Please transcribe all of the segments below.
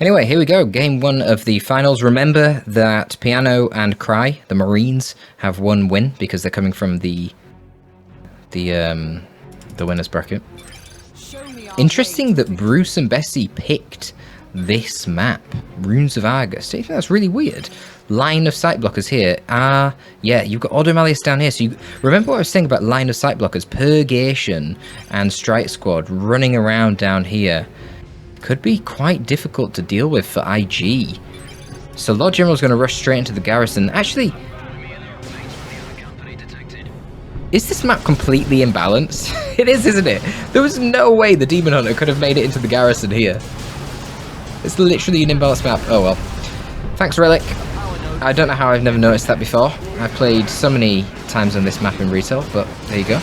Anyway, here we go. Game 1 of the finals. Remember that Piano and Cry, the Marines, have one win because they're coming from the winner's bracket. Interesting that Bruce and Bestie picked this map, Runes of Argus. I think that's really weird. Line of sight blockers here. Yeah, you've got Audomalius down here. So you remember what I was saying about line of sight blockers? Purgation and Strike Squad running around down here could be quite difficult to deal with for IG. So Lord General's going to rush straight into the garrison. Actually, is this map completely imbalanced? It is, isn't it? There was no way the Demon Hunter could have made it into the garrison here. It's literally an imbalanced map. Oh well. Thanks, Relic. I don't know how I've never noticed that before. I've played so many times on this map in retail, but there you go.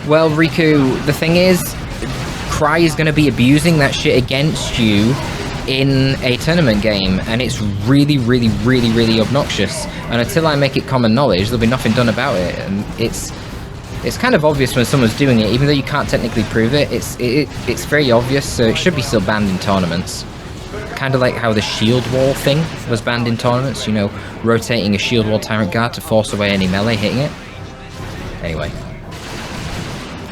Well, Riku, the thing is, Cry is going to be abusing that shit against you in a tournament game, and it's really, really, really, really obnoxious. And until I make it common knowledge, there'll be nothing done about it. And it's kind of obvious when someone's doing it, even though you can't technically prove it. It's very obvious, so it should be still banned in tournaments. Kind of like how the shield wall thing was banned in tournaments, you know, rotating a shield wall tyrant guard to force away any melee hitting it. Anyway,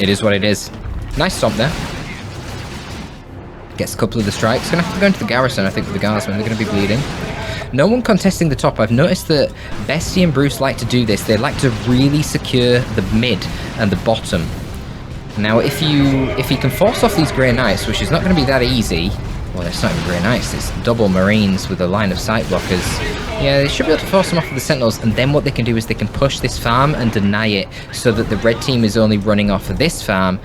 it is what it is. Nice stomp there. Gets a couple of the strikes. Gonna have to go into the garrison, I think, for the guardsmen. They're gonna be bleeding. No one contesting the top. I've noticed that Bestie and Bruce like to do this. They like to really secure the mid and the bottom. Now, if you can force off these Grey Knights, which is not going to be that easy. Well, it's not even Grey Knights. It's double Marines with a line of sight blockers. Yeah, they should be able to force them off with the Sentinels, and then what they can do is they can push this farm and deny it, so that the red team is only running off of this farm,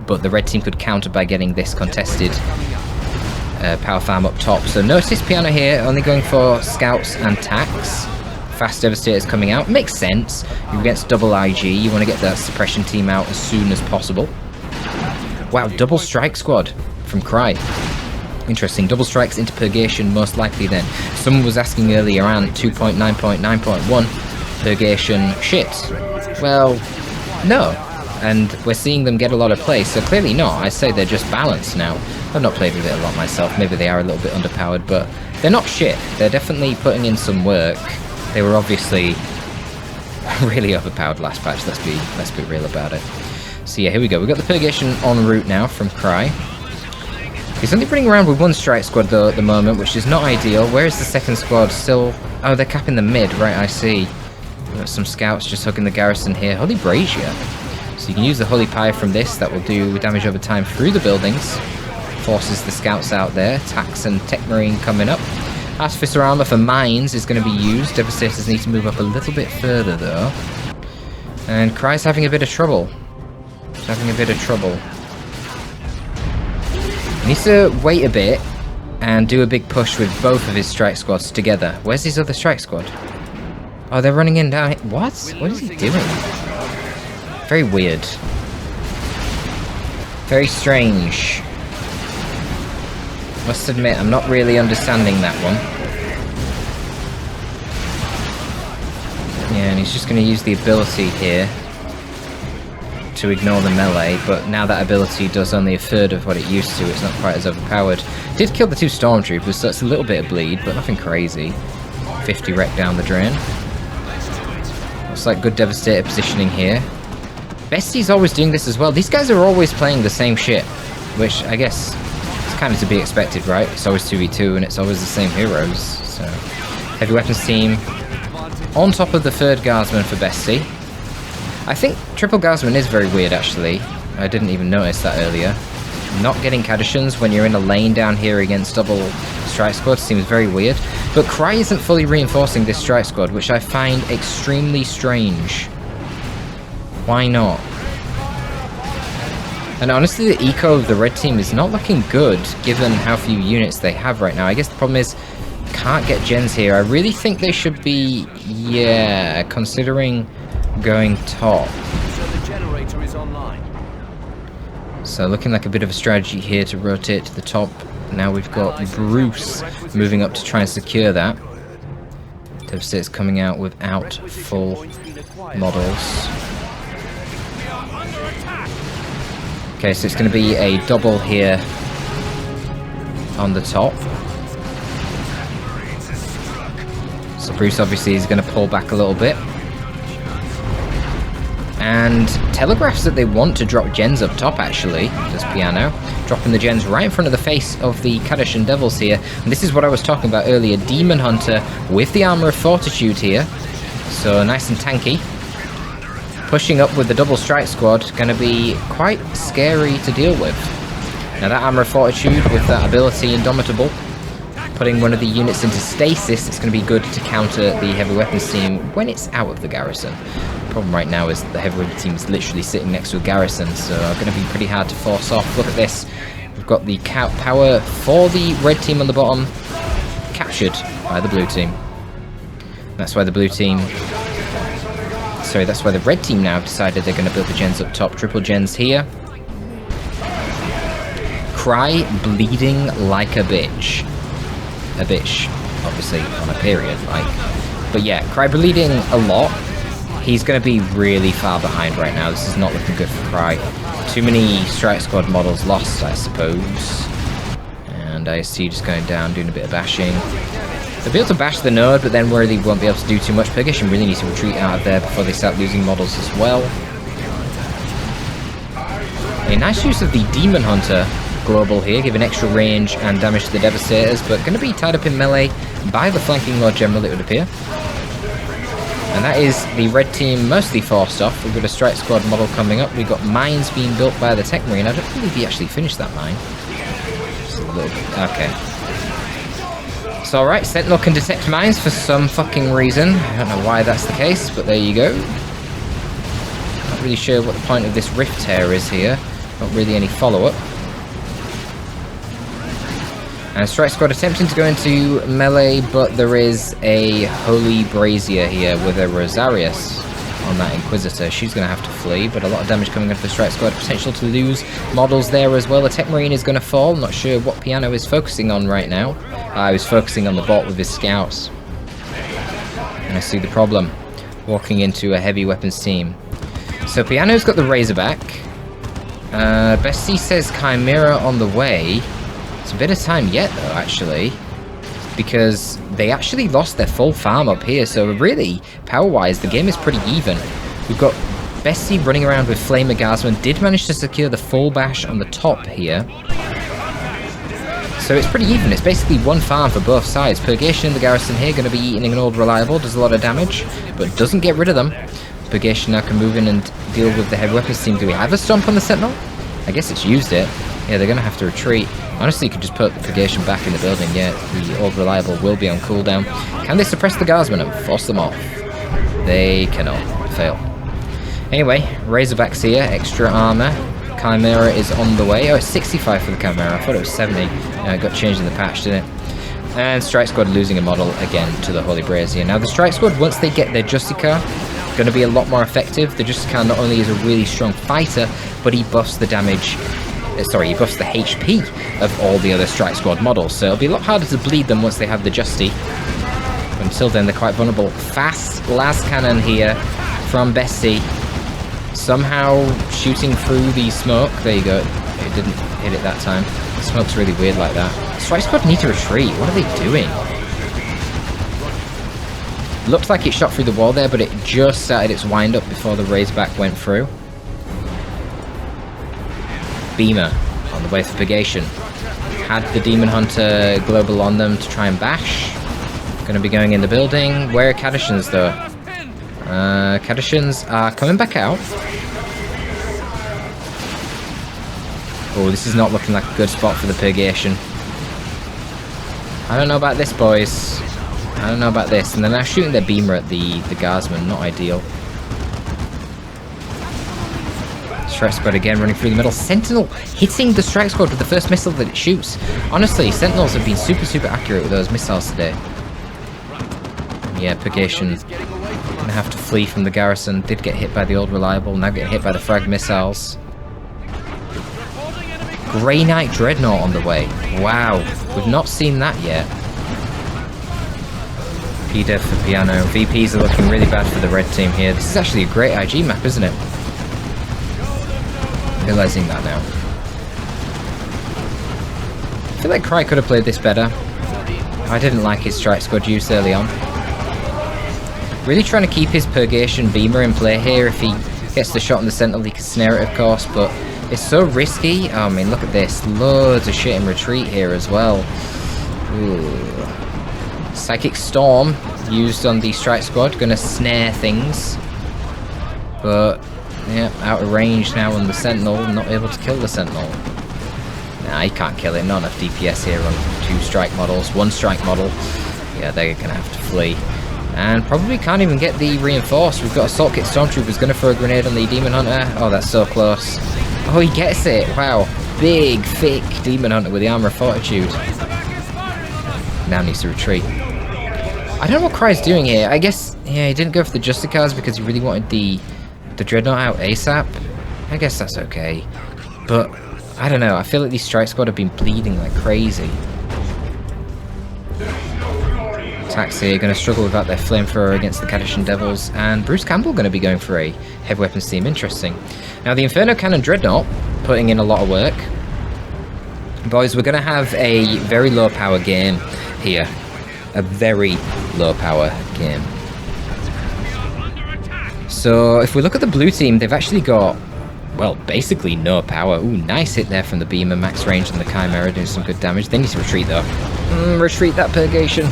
but the red team could counter by getting this contested power farm up top. So notice Piano here only going for scouts and tax. Fast Devastators coming out. Makes sense. You're against double IG. You want to get that suppression team out as soon as possible. Wow, double strike squad from Cry. Interesting. Double strikes into Purgation most likely then. Someone was asking earlier on 2.9.9.1 Purgation shit. Well, no. And we're seeing them get a lot of play, so clearly not. I say they're just balanced now. I've not played with it a lot myself. Maybe they are a little bit underpowered, but they're not shit. They're definitely putting in some work. They were obviously really overpowered last patch. Let's be real about it. So yeah, here we go. We've got the Purgation en route now from Cry. He's only running around with one strike squad though at the moment, which is not ideal. Where is the second squad? Still... Oh, they're capping the mid. Right, I see. We've got some scouts just hugging the garrison here. Holy Brazier. So you can use the Holy Pyre from this. That will do damage over time through the buildings. Forces the scouts out there. Tax and Tech Marine coming up. Artificer Armor for mines is going to be used. Devastators need to move up a little bit further though. And Cry's having a bit of trouble. He's having a bit of trouble. He needs to wait a bit and do a big push with both of his strike squads together. Where's his other strike squad? Oh, they're running in down here. What? What is he doing? Very weird. Very strange. Must admit, I'm not really understanding that one. Yeah, and he's just going to use the ability here to ignore the melee, but now that ability does only a third of what it used to. It's not quite as overpowered. Did kill the two Stormtroopers, so it's a little bit of bleed, but nothing crazy. 50 wreck down the drain. Looks like good Devastator positioning here. Bestie's always doing this as well. These guys are always playing the same shit, which I guess is kind of to be expected, right? It's always 2v2 and it's always the same heroes. So, heavy weapons team on top of the third guardsman for Bestie. I think triple guardsman is very weird actually. I didn't even notice that earlier. Not getting Cadishans when you're in a lane down here against double strike squad seems very weird. But Cry isn't fully reinforcing this strike squad, which I find extremely strange. Why not? And honestly, the eco of the red team is not looking good, given how few units they have right now. I guess the problem is, can't get gens here. I really think they should be, yeah, considering going top. So the generator is online. So looking like a bit of a strategy here to rotate to the top. Now we've got Bruce moving up to try and secure that. Devastator's coming out without full models. Okay, so it's going to be a double here on the top. So Bruce obviously is going to pull back a little bit. And telegraphs that they want to drop gens up top, actually, does Piano. Dropping the gens right in front of the face of the Kaddish and Devils here. And this is what I was talking about earlier. Demon Hunter with the Armor of Fortitude here. So nice and tanky. Pushing up with the double strike squad, going to be quite scary to deal with. Now that Armor of Fortitude with that ability Indomitable, putting one of the units into stasis, it's going to be good to counter the heavy weapons team when it's out of the garrison. The problem right now is the heavy weapons team is literally sitting next to a garrison, so going to be pretty hard to force off. Look at this. We've got the power for the red team on the bottom, captured by the blue team. That's why the blue team... Sorry, that's why the red team now decided they're going to build the gens up top. Triple gens here. Cry bleeding like a bitch. A bitch, obviously, on a period, like. But yeah, Cry bleeding a lot. He's going to be really far behind right now. This is not looking good for Cry. Too many Strike Squad models lost, I suppose. And IST just going down, doing a bit of bashing. They'll be able to bash the node, but then where they won't be able to do too much. Purgation really needs to retreat out of there before they start losing models as well. A nice use of the Demon Hunter global here, giving extra range and damage to the Devastators, but going to be tied up in melee by the flanking Lord General, it would appear. And that is the red team mostly forced off. We've got a Strike Squad model coming up. We've got mines being built by the Tech Marine. I don't believe he actually finished that mine. Just a little bit. Okay. It's alright, Sentinel can detect mines for some fucking reason. I don't know why that's the case, but there you go. Not really sure what the point of this rift tear is here. Not really any follow-up. And Strike Squad attempting to go into melee, but there is a Holy Brazier here with a Rosarius on that Inquisitor. She's going to have to flee, but a lot of damage coming into the Strike Squad. Potential to lose models there as well. The Tech Marine is going to fall. Not sure what Piano is focusing on right now. I was focusing on the bot with his scouts. And I see the problem. Walking into a heavy weapons team. So Piano's got the Razorback. Bestie says Chimera on the way. It's a bit of time yet though, actually. Because they actually lost their full farm up here, so really, power-wise, the game is pretty even. We've got Bestie running around with Flamer Guardsman, did manage to secure the full bash on the top here. So it's pretty even, it's basically one farm for both sides. Purgation in the garrison here, going to be eating an old reliable, does a lot of damage, but doesn't get rid of them. Purgation now can move in and deal with the heavy weapons team. Do we have a stomp on the Sentinel? I guess it's used it. Yeah, they're going to have to retreat. Honestly, you could just put the Purgation back in the building. Yeah, the old reliable will be on cooldown. Can they suppress the Guardsmen and force them off? They cannot. Fail. Anyway, Razorbacks here, extra armor. Chimera is on the way. Oh, it's 65 for the Chimera. I thought it was 70. It got changed in the patch, didn't it? And Strike Squad losing a model again to the Holy Brazier. Now, the Strike Squad, once they get their Justicar, going to be a lot more effective. The Justicar not only is a really strong fighter, but he buffs the damage. Sorry, he buffs the HP of all the other Strike Squad models, so it'll be a lot harder to bleed them once they have the Justy. But until then, they're quite vulnerable. Fast las cannon here from Bestie. Somehow shooting through the smoke. There you go. It didn't hit it that time. The smoke's really weird like that. Strike Squad need to retreat. What are they doing? Looked like it shot through the wall there, but it just started its wind up before the Razorback went through. Beamer on the way for Purgation. Had the Demon Hunter global on them to try and bash. Going to be going in the building. Where are Caddishans though? Caddishans are coming back out. Oh, this is not looking like a good spot for the Purgation. I don't know about this, boys. I don't know about this. And they're now shooting their Beamer at the Guardsman. Not ideal. Strike Squad again running through the middle. Sentinel hitting the Strike Squad with the first missile that it shoots. Honestly, Sentinels have been super accurate with those missiles today. Yeah, Purgation gonna have to flee from the garrison. Did get hit by the old reliable, now get hit by the frag missiles. Grey Knight Dreadnought on the way. Wow, we've not seen that yet. P-Dev for Piano. VPs are looking really bad for the red team here. This is actually a great IG map, isn't it? Realizing that now. I feel like Cry could have played this better. I didn't like his strike squad use early on. Really trying to keep his Purgation Beamer in play here. If he gets the shot on the Sentinel, he can snare it, of course, but it's so risky. Oh, I mean, look at this. Loads of shit in retreat here as well. Ooh. Psychic Storm used on the strike squad. Gonna snare things. But, yeah, out of range now on the Sentinel. Not able to kill the Sentinel. Nah, he can't kill it. Not enough DPS here on 2 strike models. 1 strike model. Yeah, they're gonna have to flee. And probably can't even get the reinforced. We've got Assault Kit Stormtroopers gonna throw a grenade on the Demon Hunter. Oh, that's so close. Oh, he gets it. Wow. Big, thick Demon Hunter with the Armor of Fortitude. Now needs to retreat. I don't know what Cry's doing here. I guess, yeah, he didn't go for the Justicars because he really wanted the Dreadnought out ASAP. I guess that's okay. But, I don't know. I feel like these Strike Squad have been bleeding like crazy. Attacks here, going to struggle without their Flamethrower against the Kadishan Devils, and Bruce Campbell going to be going for a heavy weapons team. Interesting. Now the Inferno Cannon Dreadnought putting in a lot of work. Boys, we're going to have a very low power game here. A very low power game. So if we look at the blue team, they've actually got, well, basically no power. Ooh, nice hit there from the Beamer, max range on the Chimera, doing some good damage. They need to retreat though. Retreat that Purgation.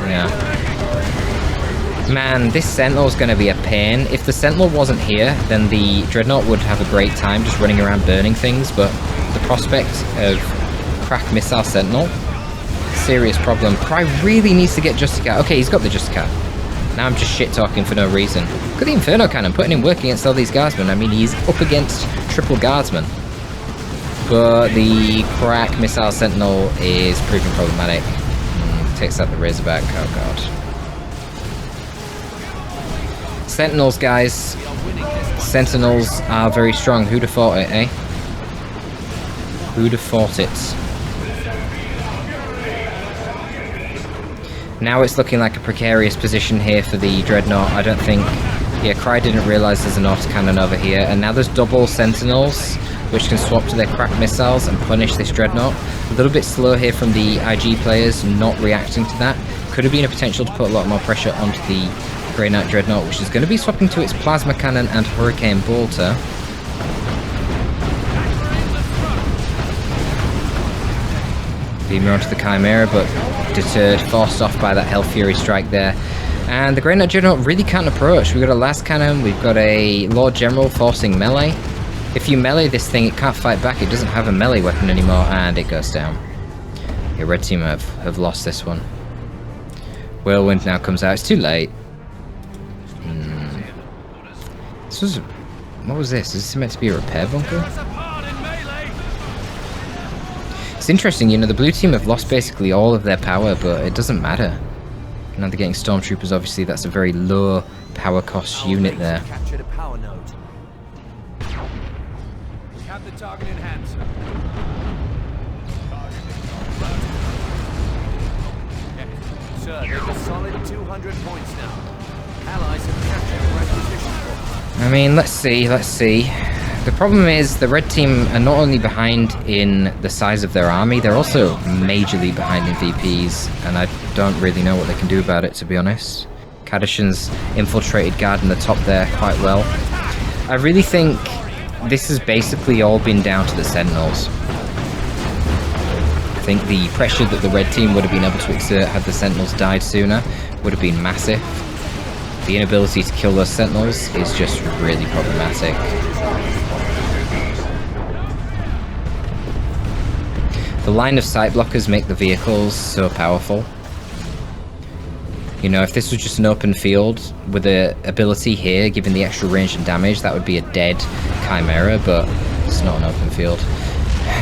Yeah. Man, this Sentinel's going to be a pain. If the Sentinel wasn't here, then the Dreadnought would have a great time just running around burning things, but the prospect of crack Missile Sentinel, serious problem. Cry really needs to get Justicar. Okay, he's got the Justicar. Now I'm just shit-talking for no reason. Look at the Inferno Cannon, putting in work against all these Guardsmen. I mean, he's up against triple Guardsmen. But the crack Missile Sentinel is proving problematic. Takes out the Razorback. Oh god. Sentinels, guys. Sentinels are very strong. Who'd have thought it, eh? Who'd have thought it? Now it's looking like a precarious position here for the Dreadnought. I don't think... Yeah, Cry didn't realise there's an autocannon over here. And now there's double Sentinels, which can swap to their crack missiles and punish this Dreadnought. A little bit slow here from the IG players, not reacting to that. Could have been a potential to put a lot more pressure onto the Grey Knight Dreadnought, which is going to be swapping to its Plasma Cannon and Hurricane Bolter. Beamer onto the Chimera, but deterred, forced off by that Hell Fury strike there. And the Grey Knight Dreadnought really can't approach. We've got a Last Cannon, we've got a Lord General forcing melee. If you melee this thing, it can't fight back. It doesn't have a melee weapon anymore, and it goes down. Yeah, red team have lost this one. Whirlwind now comes out. It's too late. This was... What was this? Is this meant to be a repair bunker? It's interesting, you know, the blue team have lost basically all of their power, but it doesn't matter. Now they're getting Stormtroopers, obviously. That's a very low power cost unit there. Captured a power node. We have the target in hand, sir. Yes. Sir, there's a solid 200 points now. Allies have captured the Retribution Elite. I mean, let's see. The problem is the red team are not only behind in the size of their army, they're also majorly behind in VPs, and I don't really know what they can do about it, to be honest. Kadishan's infiltrated guard in the top there quite well. I really think this has basically all been down to the Sentinels. I think the pressure that the red team would have been able to exert had the Sentinels died sooner would have been massive. The inability to kill those Sentinels is just really problematic. The line of sight blockers make the vehicles so powerful. You know, if this was just an open field with the ability here, given the extra range and damage, that would be a dead Chimera, but it's not an open field.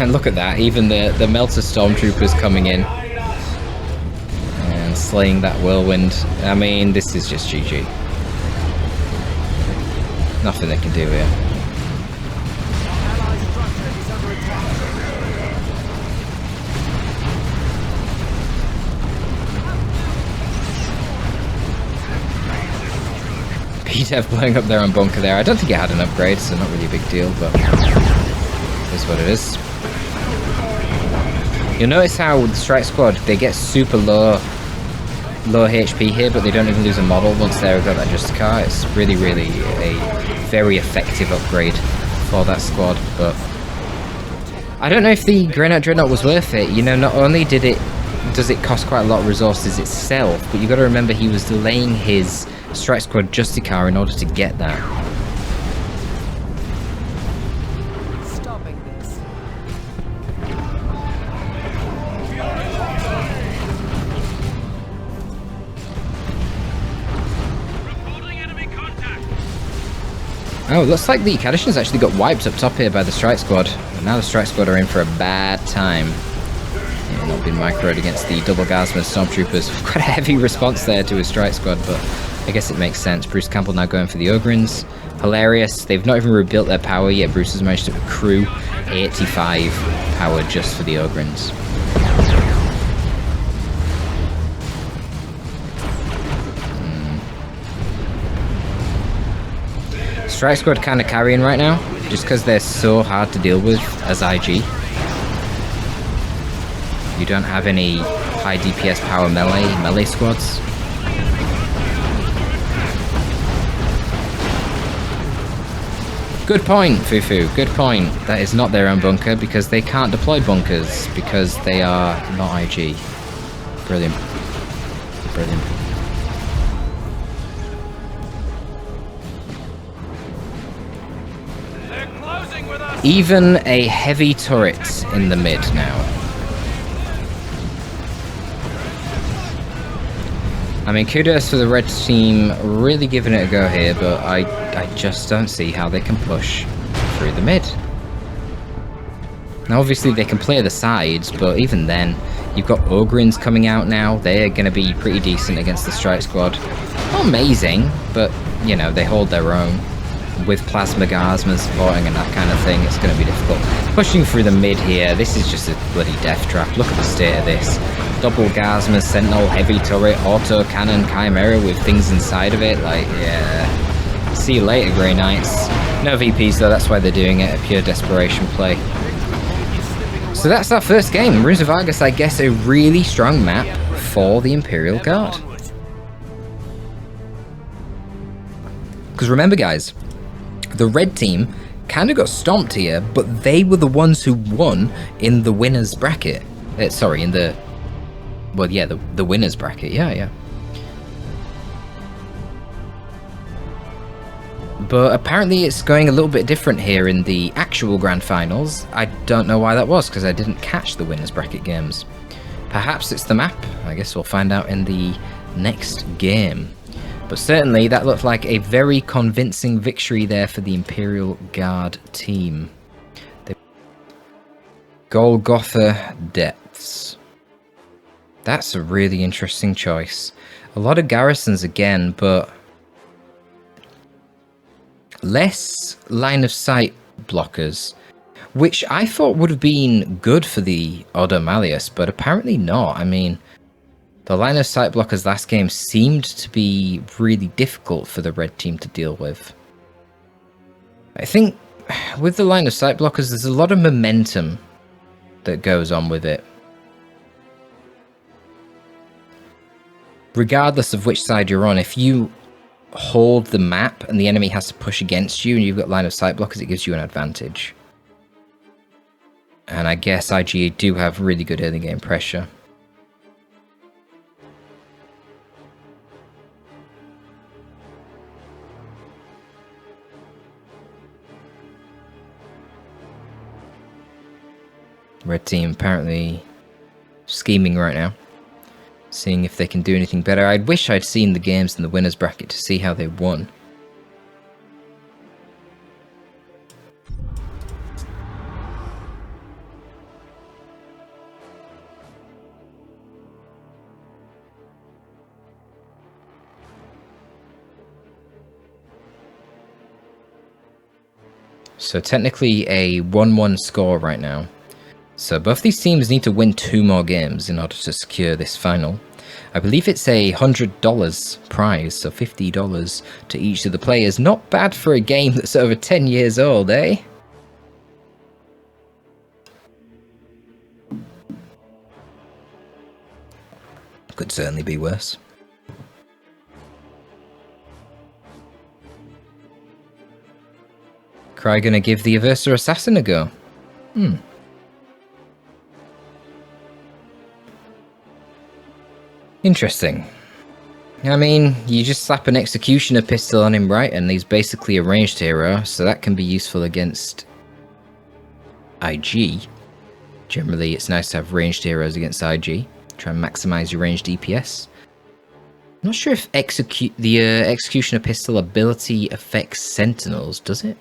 And look at that, even the Melter Stormtroopers coming in and slaying that Whirlwind. I mean, this is just GG. Nothing they can do here. BDev blowing up their own bunker there. I don't think it had an upgrade, so not really a big deal, but it is what it is. You'll notice how the Strike Squad, they get super low HP here, but they don't even lose a model once they've got that Justicar. It's really, really a very effective upgrade for that squad, but I don't know if the Granite Dreadnought was worth it. You know, not only does it cost quite a lot of resources itself, but you got to remember he was delaying his Strike Squad Justicar in order to get that. Stopping this. Oh, looks like the Cadishans actually got wiped up top here by the Strike Squad. And now the Strike Squad are in for a bad time. Yeah, not being microed against the double Gazman Stormtroopers. Quite a heavy response there to his Strike Squad, but I guess it makes sense. Bruce Campbell now going for the Ogrins. Hilarious. They've not even rebuilt their power yet. Bruce has managed to accrue 85 power just for the Ogrins. Strike Squad kind of carrying right now, just because they're so hard to deal with as IG. You don't have any high DPS power melee squads. Good point, Fufu, good point. That is not their own bunker, because they can't deploy bunkers, because they are not IG. Brilliant. Brilliant. Even a heavy turret in the mid now. I mean, kudos for the red team really giving it a go here, but I just don't see how they can push through the mid. Now obviously they can play the sides, but even then, you've got Ogrins coming out now. They're going to be pretty decent against the Strike Squad. Not amazing, but, you know, they hold their own. With Plasma Gazman supporting and that kind of thing, it's going to be difficult. Pushing through the mid here, this is just a bloody death trap. Look at the state of this. Double Gazman, Sentinel, heavy turret, auto cannon, Chimera with things inside of it. Like, yeah. See you later, Grey Knights. No VPs though, that's why they're doing it. A pure desperation play. So that's our first game. Runes of Argus, I guess, a really strong map for the Imperial Guard. Because remember, guys, the red team kind of got stomped here, but they were the ones who won in the winners bracket. Sorry, in the... Well, yeah, the winners bracket. Yeah. But apparently it's going a little bit different here in the actual grand finals. I don't know why that was, because I didn't catch the winners bracket games. Perhaps it's the map. I guess we'll find out in the next game. But certainly that looked like a very convincing victory there for the Imperial Guard team. Golgotha Depths. That's a really interesting choice. A lot of garrisons again, but less line of sight blockers, which I thought would have been good for the Ordo Malleus, but apparently not. I mean, the line of sight blockers last game seemed to be really difficult for the red team to deal with. I think with the line of sight blockers, there's a lot of momentum that goes on with it. Regardless of which side you're on, if you hold the map and the enemy has to push against you and you've got line of sight blockers, it gives you an advantage. And I guess IGA do have really good early game pressure. Red team apparently scheming right now, seeing if they can do anything better. I wish I'd seen the games in the winners bracket to see how they won. So technically a 1-1 score right now. So both these teams need to win 2 more games in order to secure this final. I believe it's a $100 prize, so $50 to each of the players. Not bad for a game that's over 10 years old, eh? Could certainly be worse. Cry gonna give the Aversa Assassin a go. Interesting. I mean, you just slap an Executioner pistol on him, right? And he's basically a ranged hero, so that can be useful against IG. Generally, it's nice to have ranged heroes against IG. Try and maximize your ranged DPS. I'm not sure if the Executioner pistol ability affects Sentinels, does it?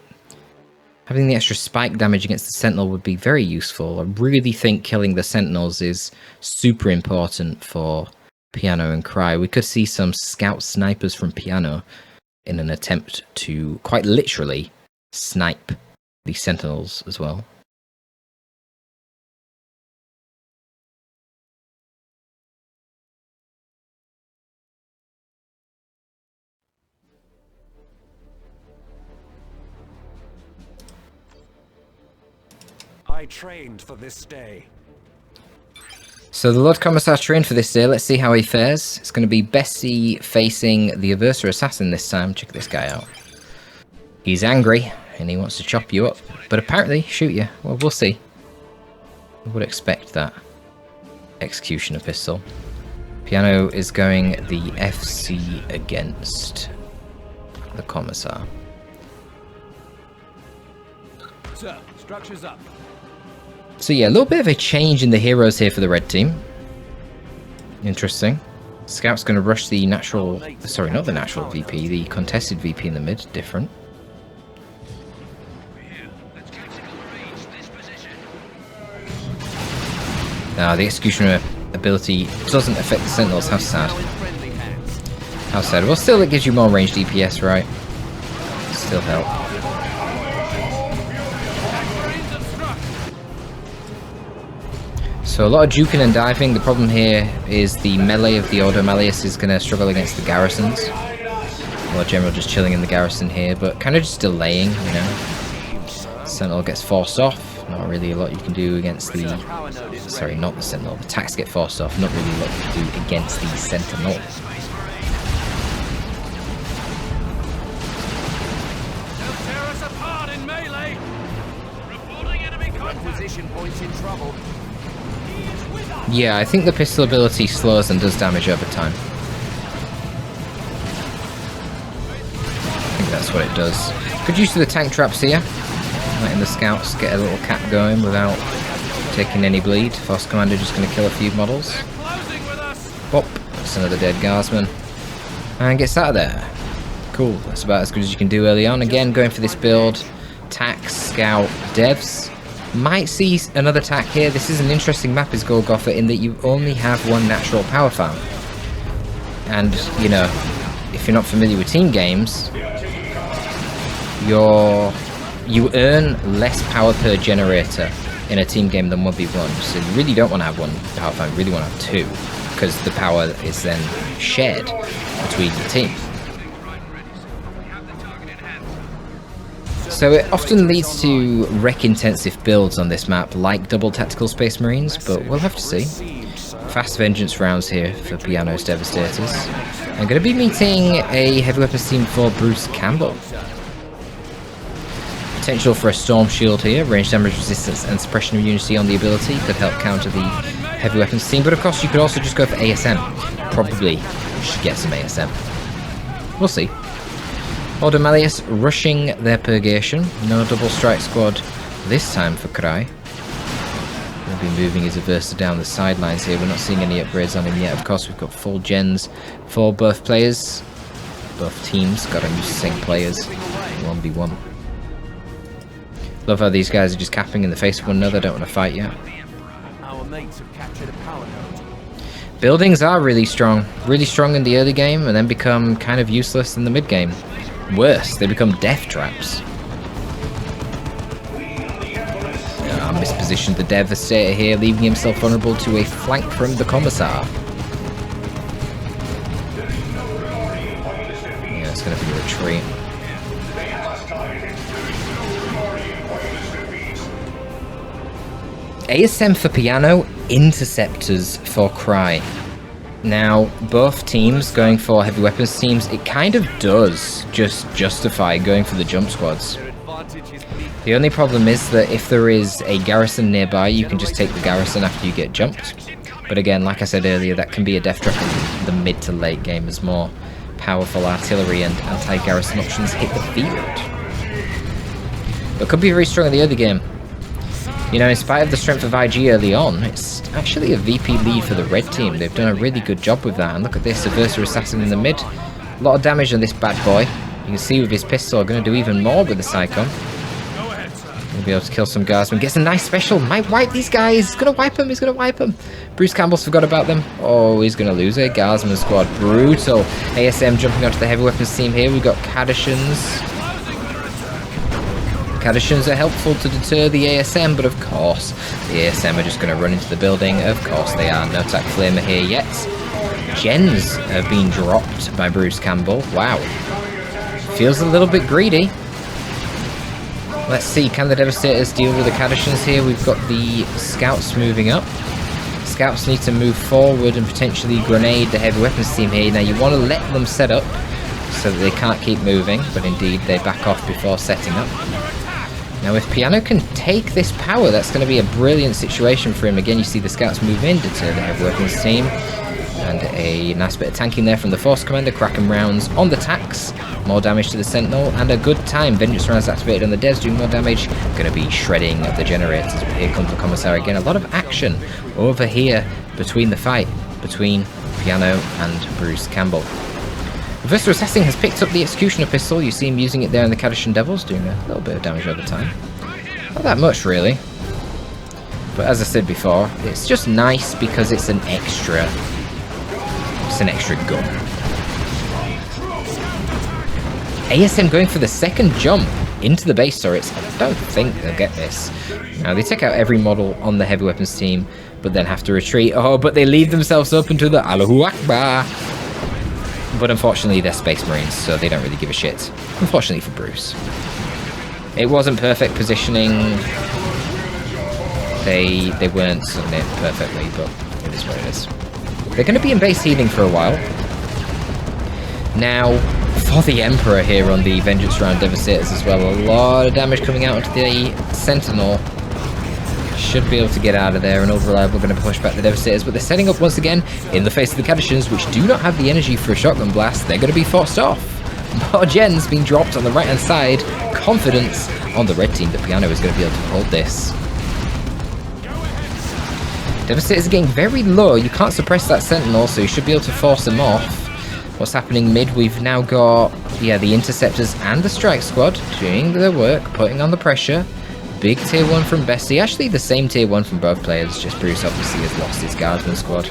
Having the extra spike damage against the Sentinel would be very useful. I really think killing the Sentinels is super important for Piano and Cry. We could see some scout snipers from Piano in an attempt to quite literally snipe the Sentinels as well. I trained for this day. So the Lord Commissar trained for this day. Let's see how he fares. It's going to be Bestie facing the Aversa Assassin this time. Check this guy out. He's angry and he wants to chop you up, but apparently shoot you. Well, we'll see. I would expect that. Executioner pistol. Piano is going the FC against the Commissar. Sir, structure's up. So yeah, a little bit of a change in the heroes here for the red team. Interesting. Scout's going to rush the natural... Sorry, not the natural VP, the contested VP in the mid. Different. Now, the Executioner ability doesn't affect the Sentinels. How sad. How sad. Well, still it gives you more range DPS, right? Still help. So a lot of juking and diving. The problem here is the melee of the Ordo Malleus is going to struggle against the garrisons. Lord General just chilling in the garrison here, but kind of just delaying, you know. Sentinel gets forced off. Not really a lot you can do against the... Sorry, not the Sentinel. The attacks get forced off. Not really a lot you can do against the Sentinel. Tear us apart in melee. Reporting enemy contact. Position points in trouble. Yeah, I think the pistol ability slows and does damage over time. I think that's what it does. Good use of the tank traps here. Letting the scouts get a little cap going without taking any bleed. Force Commander just going to kill a few models. Bop. That's another dead guardsman. And gets out of there. Cool. That's about as good as you can do early on. Again, going for this build. Tax, Scout, Devs. Might see another attack here. This is an interesting map, is Golgotha, in that you only have one natural power farm. And, you know, if you're not familiar with team games, you earn less power per generator in a team game than 1v1. So you really don't want to have one power farm, you really want to have two, because the power is then shared between the team. So it often leads to wreck-intensive builds on this map, like double tactical Space Marines, but we'll have to see. Fast vengeance rounds here for Piano's Devastators. I'm going to be meeting a heavy weapons team for Bruce Campbell. Potential for a Storm Shield here, range damage resistance and suppression of unity on the ability could help counter the heavy weapons team, but of course you could also just go for ASM. Probably should get some ASM. We'll see. Ordo Malleus rushing their Purgation. No double strike squad this time for Cry. We'll be moving his Aversa down the sidelines here. We're not seeing any upgrades on him yet. Of course, we've got full gens for both players. Both teams got to use the same players. 1v1. Love how these guys are just capping in the face of one another. Don't want to fight yet. Our mates have captured a power node. Buildings are really strong in the early game, and then become kind of useless in the mid game. Worse, they become death traps. Mispositioned the Devastator here, leaving himself vulnerable to a flank from the Commissar. going to be a retreat. ASM for Piano, Interceptors for Cry. Now, both teams going for heavy weapons teams, it kind of does just justify going for the jump squads. The only problem is that if there is a garrison nearby, you can just take the garrison after you get jumped. But again, like I said earlier, that can be a death trap in the mid to late game as more powerful artillery and anti-garrison options hit the field. But could be very strong in the early game. You know, in spite of the strength of IG early on, it's actually a VP lead for the red team. They've done a really good job with that. And look at this, a Versa Assassin in the mid. A lot of damage on this bad boy. You can see with his pistol, going to do even more with the Psychon. He'll be able to kill some guardsmen. Gets a nice special. Might wipe these guys. He's going to wipe them. He's going to wipe them. Bruce Campbell's forgot about them. Oh, he's going to lose a guardsman squad. Brutal. ASM jumping onto the heavy weapons team here. We've got Cadishans. Cadishans are helpful to deter the ASM, but of course, the ASM are just going to run into the building. Of course they are. No attack flamer here yet. Gens have been dropped by Bruce Campbell. Wow. Feels a little bit greedy. Let's see, can the Devastators deal with the Cadishans here? We've got the Scouts moving up. Scouts need to move forward and potentially grenade the heavy weapons team here. Now you want to let them set up so that they can't keep moving, but indeed they back off before setting up. Now if Piano can take this power, that's going to be a brilliant situation for him. Again, you see the Scouts move in, deter the heavy weapons team. And a nice bit of tanking there from the Force Commander, cracking rounds on the Tax. More damage to the Sentinel, and a good time. Vengeance rounds activated on the Devs, doing more damage. Going to be shredding the generators. But here comes the Commissar again. A lot of action over here between the fight between Piano and Bruce Campbell. Versa Assassin has picked up the Executioner pistol. You see him using it there in the Cadishan Devils, doing a little bit of damage over time. Not that much, really. But as I said before, it's just nice because it's an extra... It's an extra gun. ASM going for the second jump into the base turrets. I don't think they'll get this. Now, they take out every model on the heavy weapons team, but then have to retreat. Oh, but they lead themselves up into the Allahu Akbar. But unfortunately, they're Space Marines, so they don't really give a shit. Unfortunately for Bruce. It wasn't perfect positioning. They weren't sitting it perfectly, but it is what it is. They're going to be in base healing for a while. Now, for the Emperor here on the Vengeance Round Devastators as well, a lot of damage coming out into the Sentinel. Should be able to get out of there, and Overreliable going to push back the Devastators, but they're setting up once again in the face of the Cadishans, which do not have the energy for a shotgun blast. They're going to be forced off. More gens being dropped on the right hand side. Confidence on the red team that Piano is going to be able to hold this. Devastators are getting very low. You can't suppress that Sentinel, so you should be able to force them off. What's happening mid? We've now got, yeah, the Interceptors and the Strike Squad doing their work, putting on the pressure. Big tier 1 from Bestie. Actually, the same tier 1 from both players. Just Bruce obviously has lost his Guardsman squad.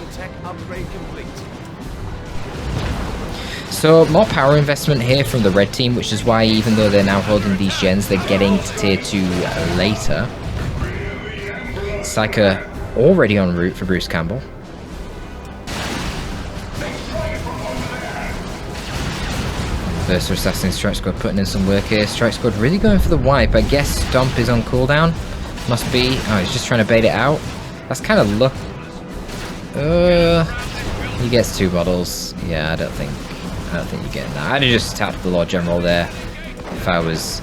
So, more power investment here from the red team, which is why even though they're now holding these gens, they're getting to tier 2 later. Psyker already en route for Bruce Campbell. Versa Assassin Strike Squad putting in some work here. Strike Squad really going for the wipe. I guess Stomp is on cooldown. Must be. Oh, he's just trying to bait it out. That's kind of luck. He gets 2 models. Yeah, I don't think you're getting that. I'd have just tapped the Lord General there if I was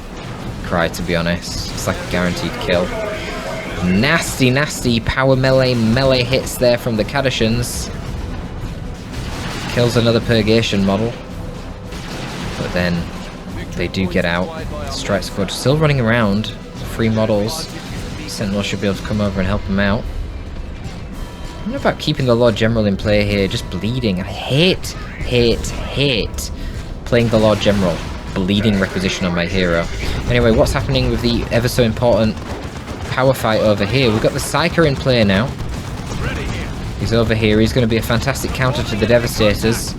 Cry, to be honest. It's like a guaranteed kill. Nasty, nasty power melee hits there from the Cadishans. Kills another Purgation model. But then they do get out. Strike Squad still running around. 3 models. Sentinel should be able to come over and help him out. I don't know about keeping the Lord General in play here. Just bleeding. I hate playing the Lord General. Bleeding requisition on my hero. Anyway, what's happening with the ever so important power fight over here? We've got the Psyker in play now. He's over here. He's going to be a fantastic counter to the Devastators.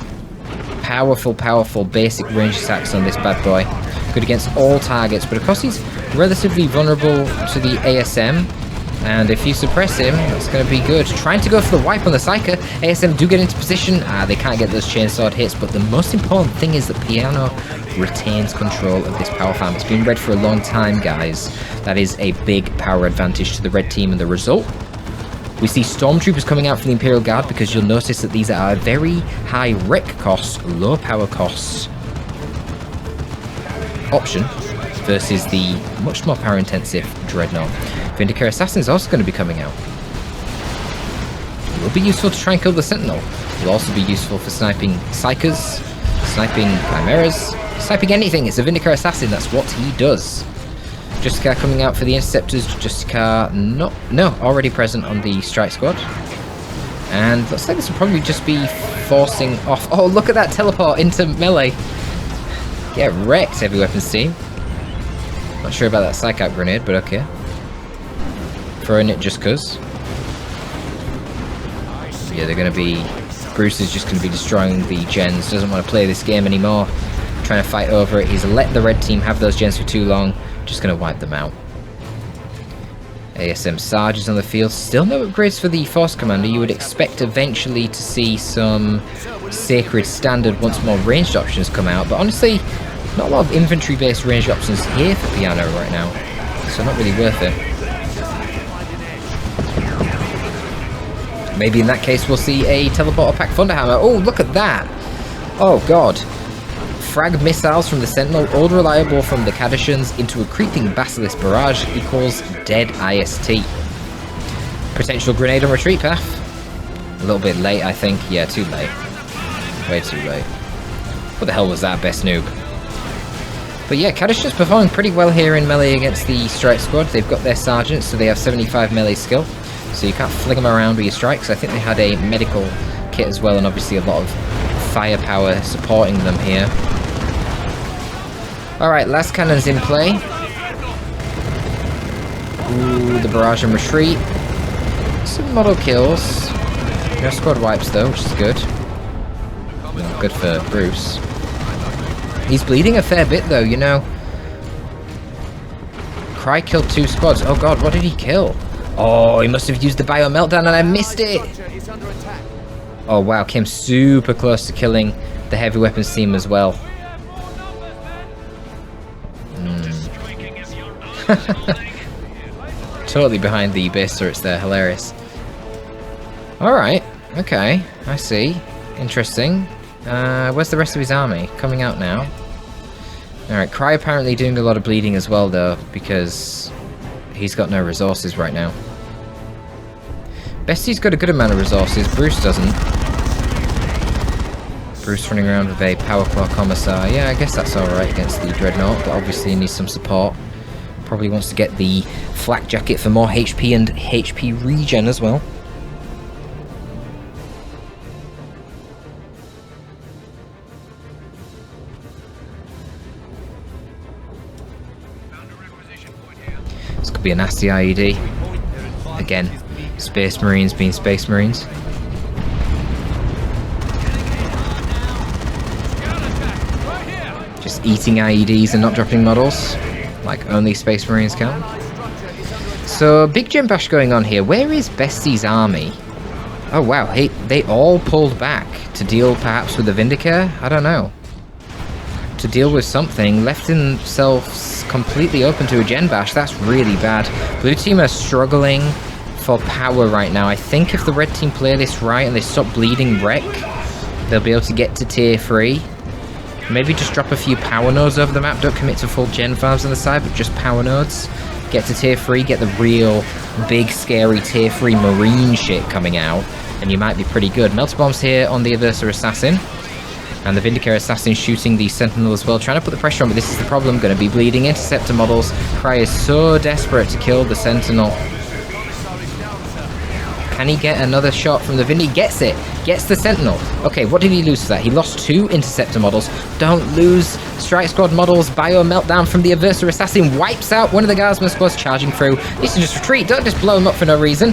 Powerful basic range attacks on this bad boy. Good against all targets, but of course he's relatively vulnerable to the ASM. And if you suppress him, that's going to be good. Trying to go for the wipe on the Psyker. ASM do get into position. They can't get those chainsword hits, but the most important thing is that Piano retains control of this power farm. It's been red for a long time, guys. That is a big power advantage to the red team, and the result? We see Stormtroopers coming out from the Imperial Guard, because you'll notice that these are a very high rec cost, low power cost option versus the much more power intensive Dreadnought. Vindicator Assassin is also going to be coming out. It will be useful to try and kill the Sentinel. It will also be useful for sniping Psykers, sniping Chimeras, sniping anything. It's a Vindicator Assassin, that's what he does. Justicar coming out for the Interceptors. Justicar already present on the Strike Squad. And looks like this will probably just be forcing off. Oh, look at that teleport into melee. Get wrecked, heavy weapons team. Not sure about that Psych Out grenade, but okay. Throwing it just cuz. Yeah, they're going to be... Bruce is just going to be destroying the gens. Doesn't want to play this game anymore. Trying to fight over it. He's let the red team have those gens for too long. Just going to wipe them out. ASM Sarge is on the field. Still no upgrades for the Force Commander. You would expect eventually to see some Sacred Standard once more ranged options come out. But honestly, not a lot of infantry-based ranged options here for Piano right now. So not really worth it. Maybe in that case we'll see a Teleporter Pack Thunderhammer. Oh, look at that! Oh god. Frag missiles from the Sentinel, all reliable from the Cadishans, into a creeping Basilisk barrage equals dead IST. Potential grenade on retreat path. A little bit late, I think. Yeah, too late. Way too late. What the hell was that, best noob? But yeah, Cadishans performing pretty well here in melee against the Strike Squad. They've got their sergeants, so they have 75 melee skill. So you can't fling them around with your strikes. I think they had a medical kit as well, and obviously a lot of firepower supporting them here. Alright, last cannon's in play. Ooh, the barrage and retreat. Some model kills. No squad wipes though, which is good. Well, good for Bruce. He's bleeding a fair bit though, you know. Cry killed 2 squads. Oh god, what did he kill? Oh, he must have used the Bio Meltdown and I missed it! Oh wow, came super close to killing the heavy weapons team as well. Totally behind the base turrets there, hilarious. Alright, okay, I see. Interesting. Where's the rest of his army? Coming out now. Alright, Cry apparently doing a lot of bleeding as well though, because he's got no resources right now. Bestie's got a good amount of resources, Bruce doesn't. Bruce running around with a Power Claw Commissar. Yeah, I guess that's alright against the Dreadnought, but obviously he needs some support. Probably wants to get the Flak Jacket for more HP and HP regen as well. This could be a nasty IED. Again, Space Marines being Space Marines. Just eating IEDs and not dropping models, like only Space Marines can. So, big gem bash going on here. Where is Bestie's army? Oh wow, hey, they all pulled back to deal perhaps with the Vindicator? I don't know. To deal with something, left themselves completely open to a gen bash. That's really bad. Blue team are struggling for power right now. I think if the red team play this right and they stop bleeding wreck, they'll be able to get to tier 3. Maybe just drop a few power nodes over the map. Don't commit to full gen farms on the side, but just power nodes. Get to tier 3, get the real big scary tier 3 marine shit coming out, and you might be pretty good. Melter bombs here on the Aversa Assassin. And the Vindicator Assassin shooting the Sentinel as well, trying to put the pressure on, but this is the problem. Going to be bleeding Interceptor models. Cry is so desperate to kill the Sentinel. Can he get another shot from the Vindy? Gets it. Gets the Sentinel. Okay, what did he lose for that? He lost 2 Interceptor models. Don't lose Strike Squad models. Bio Meltdown from the Aversa Assassin wipes out one of the Guardsman squads charging through. Needs to just retreat. Don't just blow him up for no reason.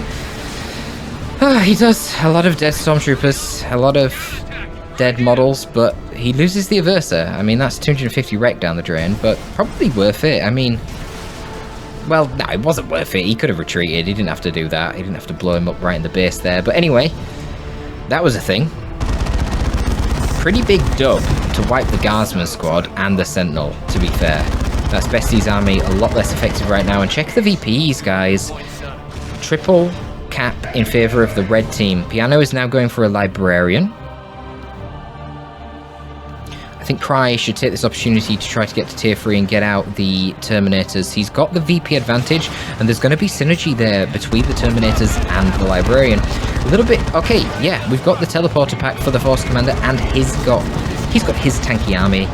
He does a lot of dead Stormtroopers. A lot of dead models, but he loses the Aversa. I mean, that's 250 wreck down the drain, but probably worth it. I mean, Well, no, it wasn't worth it. He could have retreated. He didn't have to do that. He didn't have to blow him up right in the base there. But anyway, that was a thing. Pretty big dub to wipe the Guardsman squad and the Sentinel, to be fair. That's Bestie's army, a lot less effective right now. And check the VPs, guys. Triple cap in favor of the red team. Piano is now going for a Librarian. I think Cry should take this opportunity to try to get to tier 3 and get out the Terminators. He's got the VP advantage, and there's going to be synergy there between the Terminators and the Librarian. A little bit... Okay, yeah, we've got the Teleporter pack for the Force Commander, and he's got his tanky army.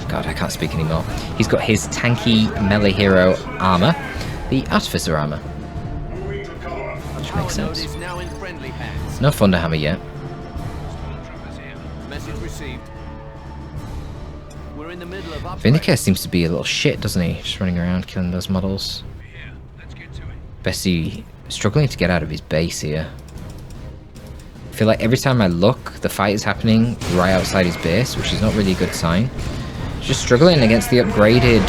God, I can't speak anymore. He's got his tanky melee hero armor, the Artificer armor. Which makes sense. No Thunderhammer yet. Message received. We're in the middle of Vindicator seems to be a little shit, doesn't he? Just running around killing those models. Bestie struggling to get out of his base here. I feel like every time I look, the fight is happening right outside his base, which is not really a good sign. Just struggling against the upgraded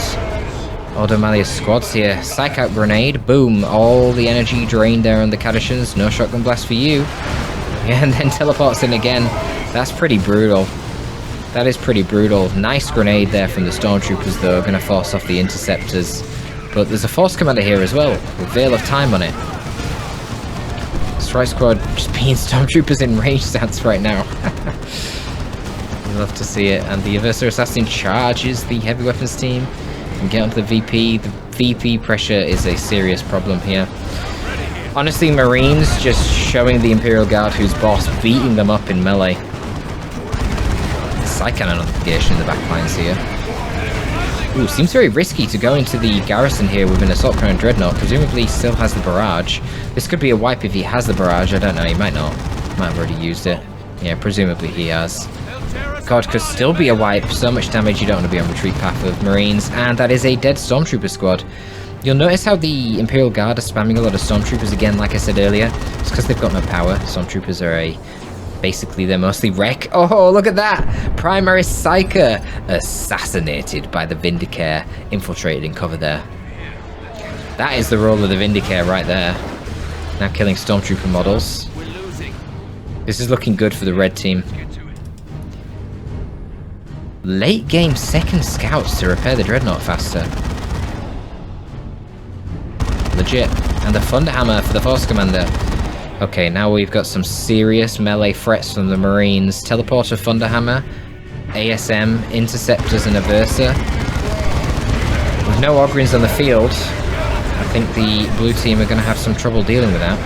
Audomalius squads here. Psych out grenade, boom, all the energy drained there on the Cadishans. No shotgun blast for you. Yeah, and then teleports in again. That's pretty brutal. That is pretty brutal. Nice grenade there from the Stormtroopers though, gonna force off the Interceptors. But there's a Force Commander here as well, with Veil of Time on it. Strike Squad just being Stormtroopers in range stance right now. Love to see it. And the Aversa Assassin charges the heavy weapons team and get onto the VP. The VP pressure is a serious problem here. Honestly, Marines just showing the Imperial Guard who's boss, beating them up in melee. Side cannon notification in the back lines here. Ooh, seems very risky to go into the garrison here with an Assault Cannon Dreadnought. Presumably he still has the barrage. This could be a wipe if he has the barrage. I don't know, he might not. Might have already used it. Yeah, presumably he has. God, could still be a wipe. So much damage, you don't want to be on retreat path of Marines. And that is a dead Stormtrooper squad. You'll notice how the Imperial Guard are spamming a lot of Stormtroopers again, like I said earlier. It's because they've got no power. Stormtroopers are basically, they're mostly wreck. Oh, look at that! Primaris Psyker assassinated by the Vindicare, infiltrated in cover there. That is the role of the Vindicare right there. Now killing Stormtrooper models. This is looking good for the red team. Late game second scouts to repair the Dreadnought faster. Legit. And the Thunderhammer for the Force Commander. Okay, now we've got some serious melee threats from the Marines. Teleporter, Thunderhammer, ASM, Interceptors, and Aversa. With no Ogrins on the field, I think the blue team are going to have some trouble dealing with that.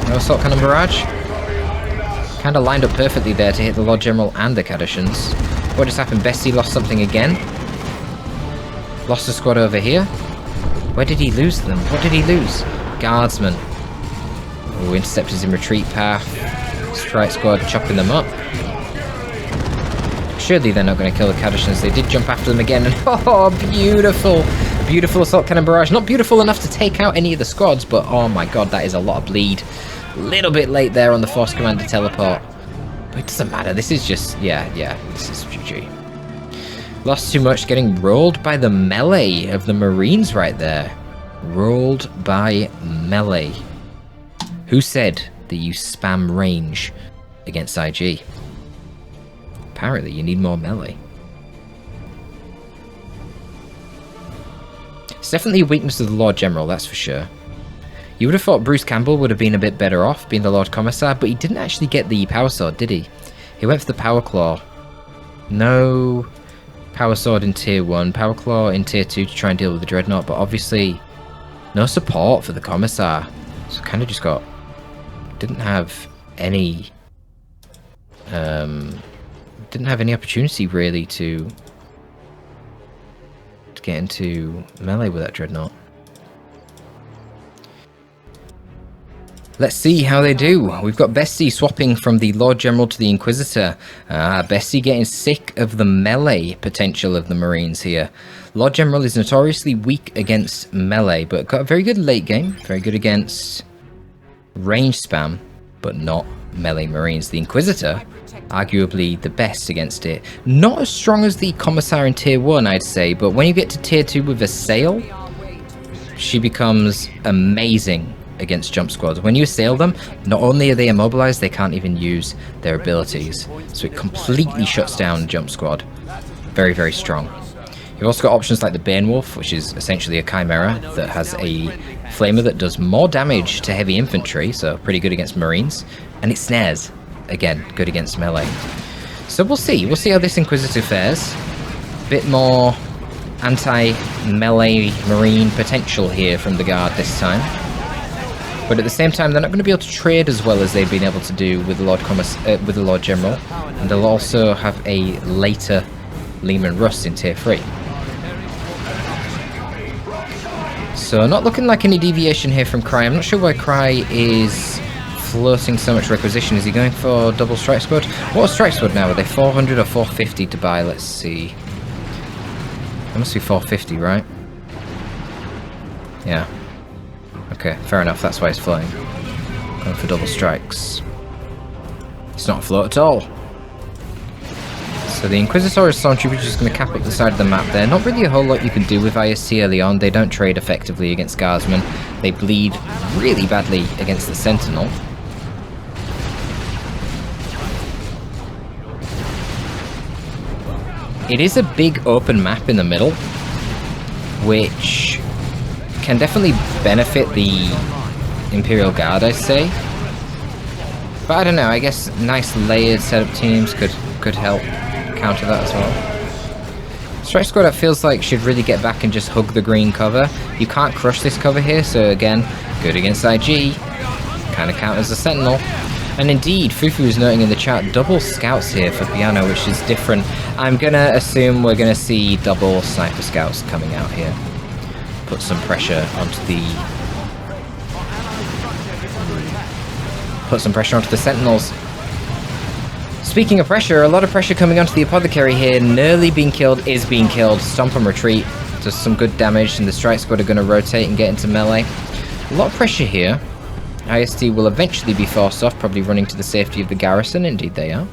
No Assault Cannon Barrage. Kind of lined up perfectly there to hit the Lord General and the Cadishans. What just happened? Bestie lost something again. Lost a squad over here. Where did he lose them? What did he lose? Guardsmen. Oh, Interceptors in retreat path. Strike Squad chopping them up. Surely they're not going to kill the Cadishans. They did jump after them again. And oh, beautiful. Beautiful Assault Cannon Barrage. Not beautiful enough to take out any of the squads, but oh my god, that is a lot of bleed. A little bit late there on the Force Commander teleport. But it doesn't matter. This is just, yeah, this is GG. Lost too much, getting rolled by the melee of the Marines right there. Rolled by melee. Who said that you spam range against IG? Apparently you need more melee. It's definitely a weakness of the Lord General, that's for sure. You would have thought Bruce Campbell would have been a bit better off being the Lord Commissar, but he didn't actually get the Power Sword, did he? He went for the Power Claw. No Power Sword in Tier 1, Power Claw in Tier 2 to try and deal with the Dreadnought, but obviously no support for the Commissar. So kind of just got... didn't have any... didn't have any opportunity really to get into melee with that Dreadnought. Let's see how they do. We've got Bestie swapping from the Lord General to the Inquisitor. Bestie getting sick of the melee potential of the Marines here. Lord General is notoriously weak against melee, but got a very good late game. Very good against range spam, but not melee Marines. The Inquisitor arguably the best against it. Not as strong as the Commissar in Tier 1, I'd say, but when you get to Tier 2 with a sail, she becomes amazing against jump squads. When you assail them, not only are they immobilized, they can't even use their abilities. So it completely shuts down jump squad. Very, very strong. You've also got options like the Bane Wolf, which is essentially a Chimera that has a flamer that does more damage to heavy infantry, so pretty good against Marines. And it snares. Again, good against melee. So we'll see. We'll see how this Inquisitor fares. Bit more anti-melee Marine potential here from the Guard this time. But at the same time, they're not going to be able to trade as well as they've been able to do with the Lord General. And they'll also have a later Lehman Russ in Tier 3. So not looking like any deviation here from Cry. I'm not sure why Cry is floating so much requisition. Is he going for double strike squad? What strike squad now? Are they 400 or 450 to buy? Let's see. It must be 450, right? Yeah. Okay, fair enough. That's why he's flying. Going for double strikes. It's not a float at all. So the Inquisitorius Stormtrooper is just going to cap up the side of the map there. Not really a whole lot you can do with IST early on. They don't trade effectively against Guardsmen. They bleed really badly against the Sentinel. It is a big open map in the middle, which can definitely benefit the Imperial Guard, I'd say. But I don't know, I guess nice layered setup teams could help counter that as well. Strike Squad, it feels like, should really get back and just hug the green cover. You can't crush this cover here, so again, good against IG. Kind of counters the Sentinel. And indeed, Fufu is noting in the chat, double scouts here for Piano, which is different. I'm gonna assume we're gonna see double sniper scouts coming out here. Put some pressure onto the... Sentinels. Speaking of pressure, a lot of pressure coming onto the Apothecary here. Nearly being killed is being killed. Stomp and retreat does some good damage, and the Strike Squad are going to rotate and get into melee. A lot of pressure here. IST will eventually be forced off, probably running to the safety of the garrison. Indeed they are.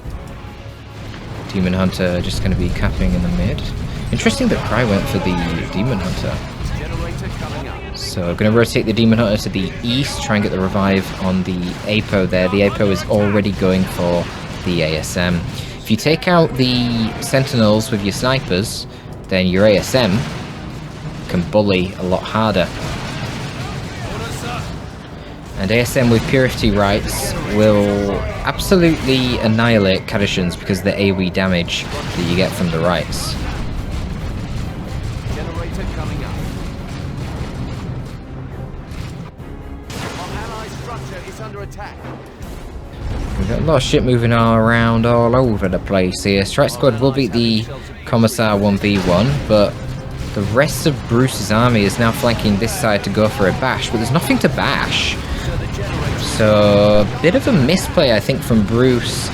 Demon Hunter just going to be capping in the mid. Interesting that Cry went for the Demon Hunter. So I'm going to rotate the Demon Hunter to the east, try and get the revive on the APO there. The APO is already going for the ASM. If you take out the Sentinels with your snipers, then your ASM can bully a lot harder. And ASM with Purity Rights will absolutely annihilate Kadashans because of the AoE damage that you get from the Rights. Generator coming up. Our ally structure is under attack. We've got a lot of shit moving around all over the place here. Strike Squad will beat the Commissar 1v1, but the rest of Bruce's army is now flanking this side to go for a bash, but there's nothing to bash. So, a bit of a misplay, I think, from Bruce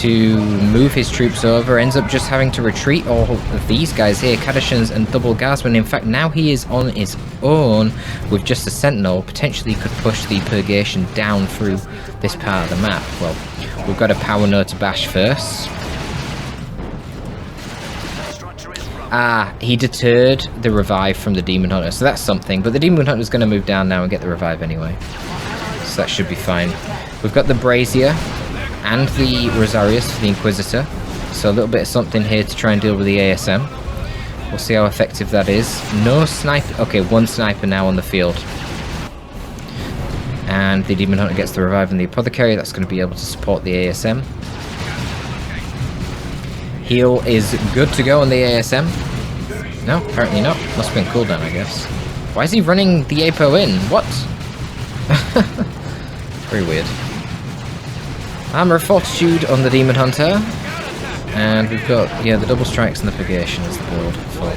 to move his troops over. Ends up just having to retreat all of these guys here, Kadashans and double Guardsmen. In fact, now he is on his own with just a Sentinel. Potentially could push the Purgation down through this part of the map. Well, we've got a power node to bash first. Ah, he deterred the revive from the Demon Hunter, so that's something. But the Demon Hunter is going to move down now and get the revive anyway. So that should be fine. We've got the Brazier and the Rosarius for the Inquisitor. So a little bit of something here to try and deal with the ASM. We'll see how effective that is. No sniper. Okay, one sniper now on the field. And the Demon Hunter gets the revive and the Apothecary. That's going to be able to support the ASM. Heal is good to go on the ASM. No, apparently not. Must have been cooldown, I guess. Why is he running the APO in? What? Very weird. Armor of Fortitude on the Demon Hunter. And we've got, yeah, the double strikes and the Purgation as the build for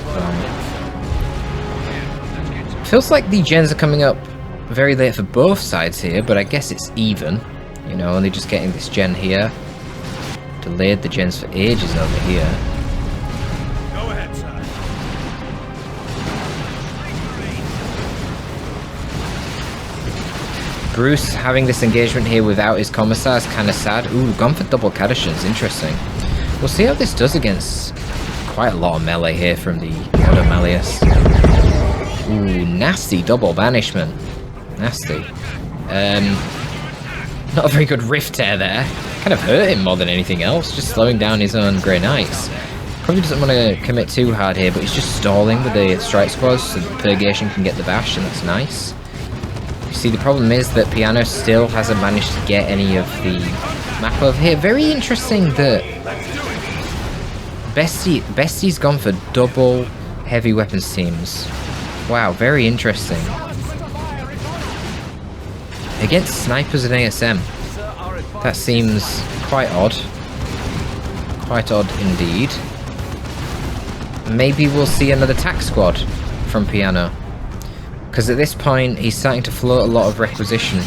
feels like the gens are coming up very late for both sides here, but I guess it's even. You know, only just getting this gen here. Delayed the gens for ages over here. Go ahead, sir. Bruce having this engagement here without his commissar is kind of sad. Ooh, gone for double Cadishans, interesting. We'll see how this does against quite a lot of melee here from the Otto Malleus. Ooh, nasty double banishment. Nasty. Not a very good rift tear there. Kind of hurt him more than anything else, just slowing down his own Grey Knights. Probably doesn't want to commit too hard here, but he's just stalling with the strike squads so the Purgation can get the bash, and that's nice. You see, the problem is that Piano still hasn't managed to get any of the map over here. Very interesting that Bestie's gone for double heavy weapons teams. Wow, very interesting. Against snipers and ASM. That seems quite odd. Quite odd indeed. Maybe we'll see another tack squad from Piano. Because at this point, he's starting to float a lot of requisition.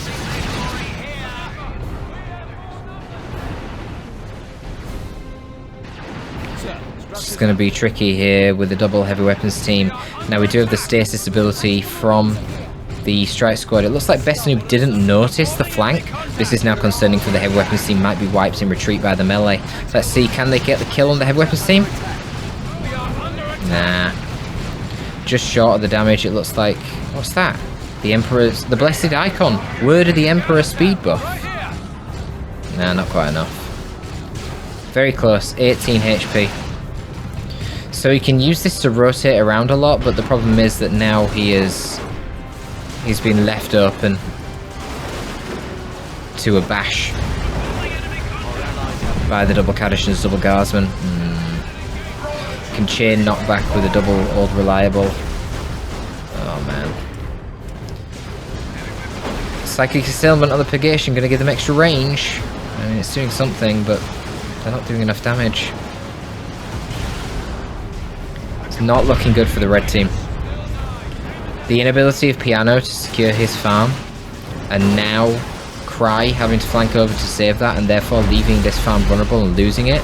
It's going to be tricky here with the double heavy weapons team. Now we do have the stasis ability from the strike squad. It looks like Bestie didn't notice the flank. This is now concerning for the heavy weapons team. Might be wiped in retreat by the melee. Let's see, can they get the kill on the heavy weapons team? Nah. Just short of the damage, it looks like. What's that? The Emperor's... the Blessed Icon. Word of the Emperor speed buff. Nah, not quite enough. Very close. 18 HP. So he can use this to rotate around a lot, but the problem is that now he's been left open to a bash by the double Kadishans, double Guardsman. Can chain knockback with a double old reliable. Oh man. Psychic Assailment on the Purgation gonna give them extra range. I mean, it's doing something, but they're not doing enough damage. It's not looking good for the red team. The inability of Piano to secure his farm, and now Cry having to flank over to save that, and therefore leaving this farm vulnerable and losing it,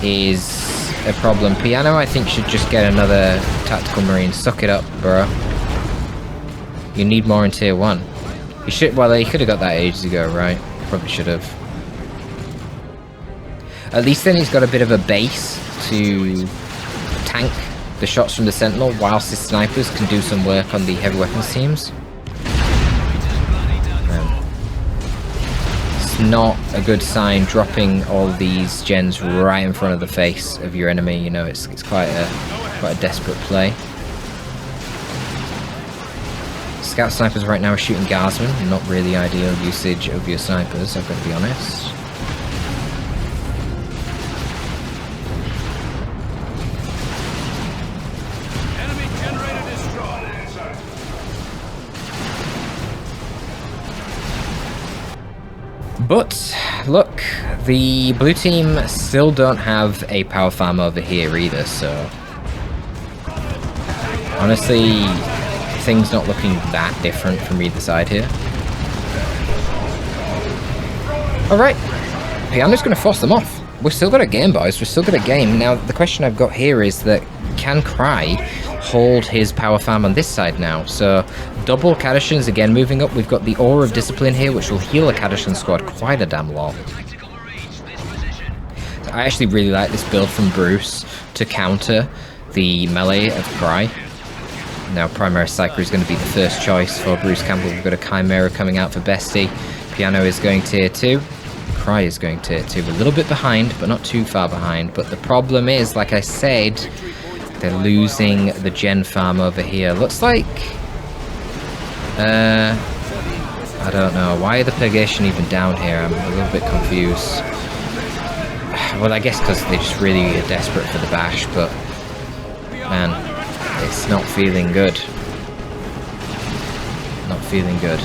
is a problem. Piano, I think, should just get another Tactical Marine. Suck it up, bro. You need more in Tier 1. He should... well, he could have got that ages ago, right? Probably should have. At least then he's got a bit of a base to tank the shots from the Sentinel, whilst his snipers can do some work on the heavy weapons teams. It's not a good sign dropping all these gens right in front of the face of your enemy. You know, it's quite a desperate play. Scout snipers right now are shooting Guardsmen. Not really ideal usage of your snipers, I've got to be honest. But, look, the blue team still don't have a power farm over here either, so... honestly, things not looking that different from either side here. Alright, Piano's going to force them off. We've still got a game, boys, we've still got a game. Now, the question I've got here is that, can Cry hold his power farm on this side now? So, double Kadishans again moving up. We've got the Aura of Discipline here, which will heal a Kadishan squad quite a damn lot. I actually really like this build from Bruce to counter the melee of Cry. Now, Primary Psyker is going to be the first choice for Bruce Campbell. We've got a Chimera coming out for Bestie. Piano is going Tier 2. Cry is going Tier 2. A little bit behind, but not too far behind. But the problem is, like I said, they're losing the gen farm over here. Looks like... I don't know. Why are the Purgation even down here? I'm a little bit confused. Well, I guess because they just really are desperate for the bash, but... man, it's not feeling good. Not feeling good.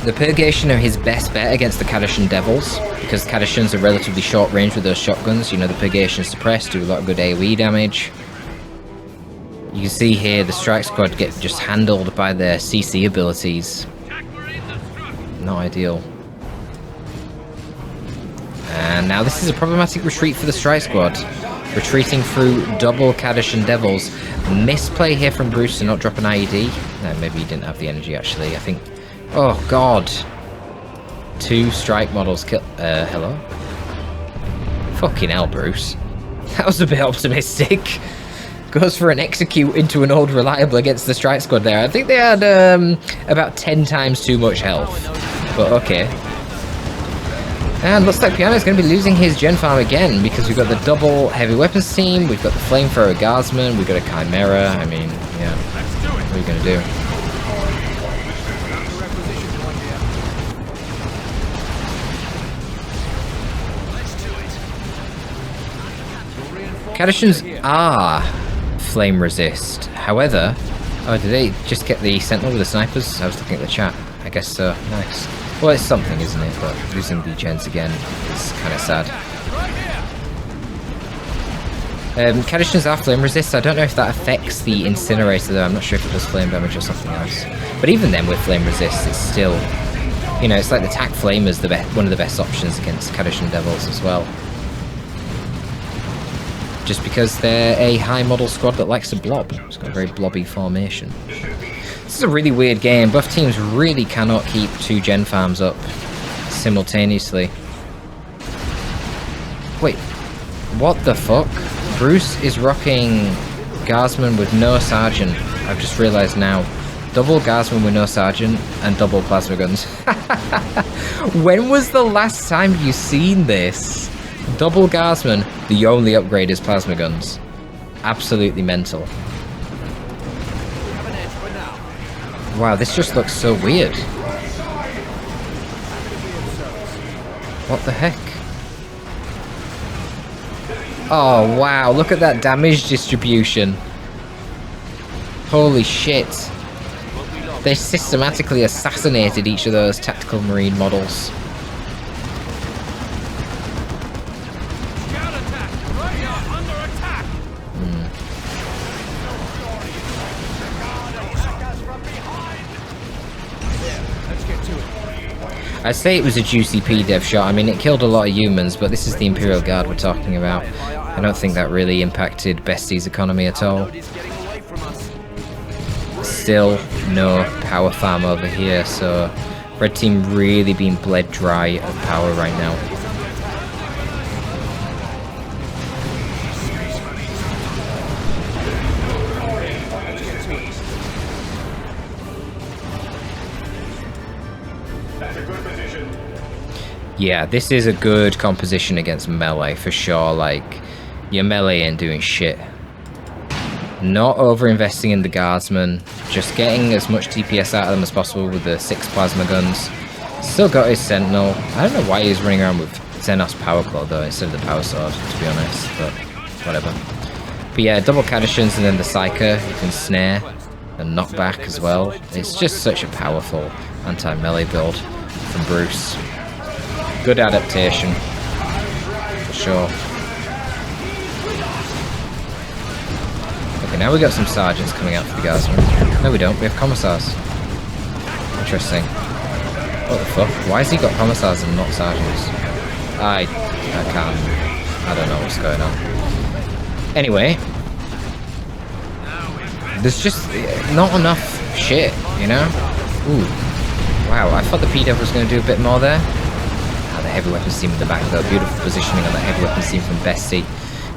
The Purgation are his best bet against the Kadishan Devils, because Kadishans are relatively short range with those shotguns. You know, the Purgation suppressed, do a lot of good AoE damage. You can see here the Strike Squad get just handled by their CC abilities. Not ideal. And now this is a problematic retreat for the Strike Squad. Retreating through double Kaddish and Devils. Misplay here from Bruce to not drop an IED. No, maybe he didn't have the energy actually. I think... Oh god. 2 strike models kill... hello? Fucking hell, Bruce. That was a bit optimistic. Goes for an execute into an old reliable against the strike squad there. I think they had about 10 times too much health. But okay. And looks like Piano's going to be losing his gen farm again because we've got the double heavy weapons team, we've got the flamethrower guardsman, we've got a chimera. I mean, yeah. What are you going to do? Caddishans are flame resist. However, oh, did they just get the sentinel with the snipers? I was looking at the chat. I guess so. Nice. Well, it's something, isn't it? But losing the gens again is kind of sad. Caddishans are flame resist. I don't know if that affects the incinerator though. I'm not sure if it does flame damage or something else. But even then, with flame resist, it's still, you know, it's like the tac flame is one of the best options against Kaddish and Devils as well. Just because they're a high model squad that likes to blob. It's got a very blobby formation. This is a really weird game. Both teams really cannot keep 2 gen farms up simultaneously. Wait, what the fuck? Bruce is rocking Guardsman with no Sergeant. I've just realised now. Double Guardsman with no Sergeant and double plasma guns. When was the last time you seen this? Double Guardsman, the only upgrade is plasma guns. Absolutely mental. Wow, this just looks so weird. What the heck? Oh wow, look at that damage distribution. Holy shit. They systematically assassinated each of those tactical marine models. I'd say it was a juicy P-Dev shot. I mean, it killed a lot of humans, but this is the Imperial Guard we're talking about. I don't think that really impacted Bestie's economy at all. Still no power farm over here, so red team really being bled dry of power right now. Yeah, this is a good composition against melee for sure. Like, your melee ain't doing shit. Not over-investing in the guardsmen, just getting as much DPS out of them as possible with the 6 plasma guns. Still got his sentinel. I don't know why he's running around with Xenos Power Claw though instead of the Power Sword, to be honest, but whatever. But yeah, double Caddishans and then the Psyker, you can snare and knock back as well. It's just such a powerful anti-melee build from Bruce. Good adaptation, for sure. Okay, now we got some sergeants coming out for the guardsmen. No, we don't. We have commissars. Interesting. What the fuck? Why has he got commissars and not sergeants? I can't. I don't know what's going on. Anyway, there's just not enough shit, you know? Ooh. Wow, I thought the P-Dev was going to do a bit more there. The heavy weapons team in the back though, beautiful positioning on that heavy weapons team from Bestie.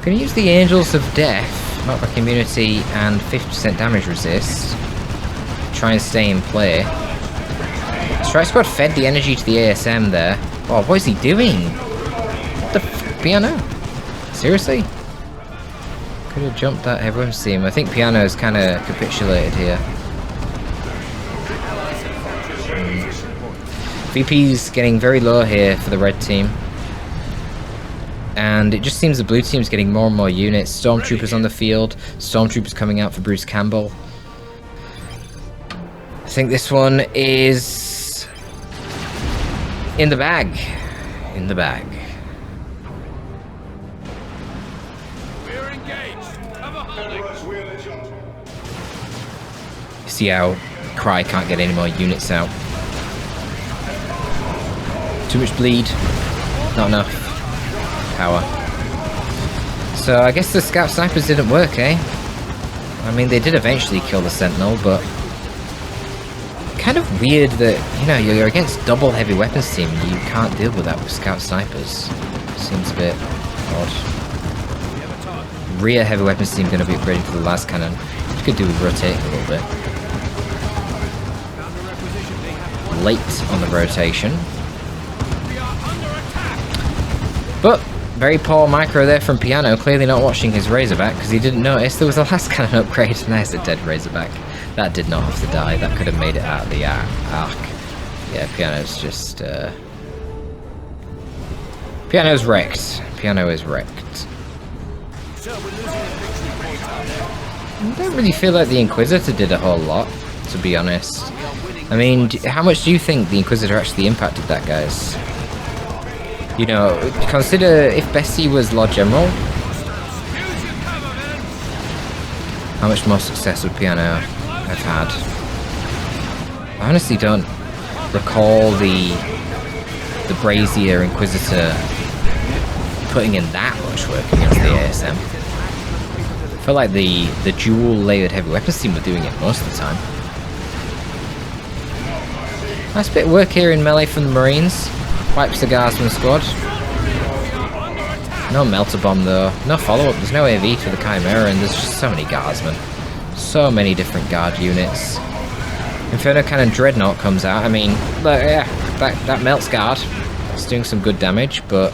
Gonna use the Angels of Death, knockback immunity and 50% damage resist. Try and stay in play. Strike Squad fed the energy to the ASM there. Oh, what is he doing? What the f- Piano? Seriously? Could have jumped that heavy weapons team. I think Piano's kind of capitulated here. VP's getting very low here for the red team. And it just seems the blue team's getting more and more units. Stormtroopers on the field. Stormtroopers coming out for Bruce Campbell. I think this one is in the bag. In the bag. We're engaged. Cover holding. See how Cry can't get any more units out. Too much bleed. Not enough power. So I guess the scout snipers didn't work, eh? I mean, they did eventually kill the sentinel, but kind of weird that, you know, you're against double heavy weapons team and you can't deal with that with scout snipers. Seems a bit odd. Rear heavy weapons team going to be upgrading to the las cannon. You could do with rotating a little bit. Late on the rotation. But very poor micro there from Piano, clearly not watching his Razorback because he didn't notice there was a last cannon upgrade. There's a dead Razorback. That did not have to die, that could have made it out of the arc. Yeah, Piano's just... Piano's wrecked. Piano is wrecked. I don't really feel like the Inquisitor did a whole lot, to be honest. I mean, how much do you think the Inquisitor actually impacted that, guys? You know, consider if Bestie was Lord General, how much more success would Piano have had? I honestly don't recall the Brazier Inquisitor putting in that much work against the ASM. I feel like the dual layered heavy weapons team were doing it most of the time. Nice bit of work here in melee from the Marines. Wipes the Guardsman squad. No Melter Bomb though. No follow-up. There's no AV for the Chimera and there's just so many Guardsmen. So many different guard units. Inferno Cannon Dreadnought comes out. I mean, look, yeah, that melts guard. It's doing some good damage, but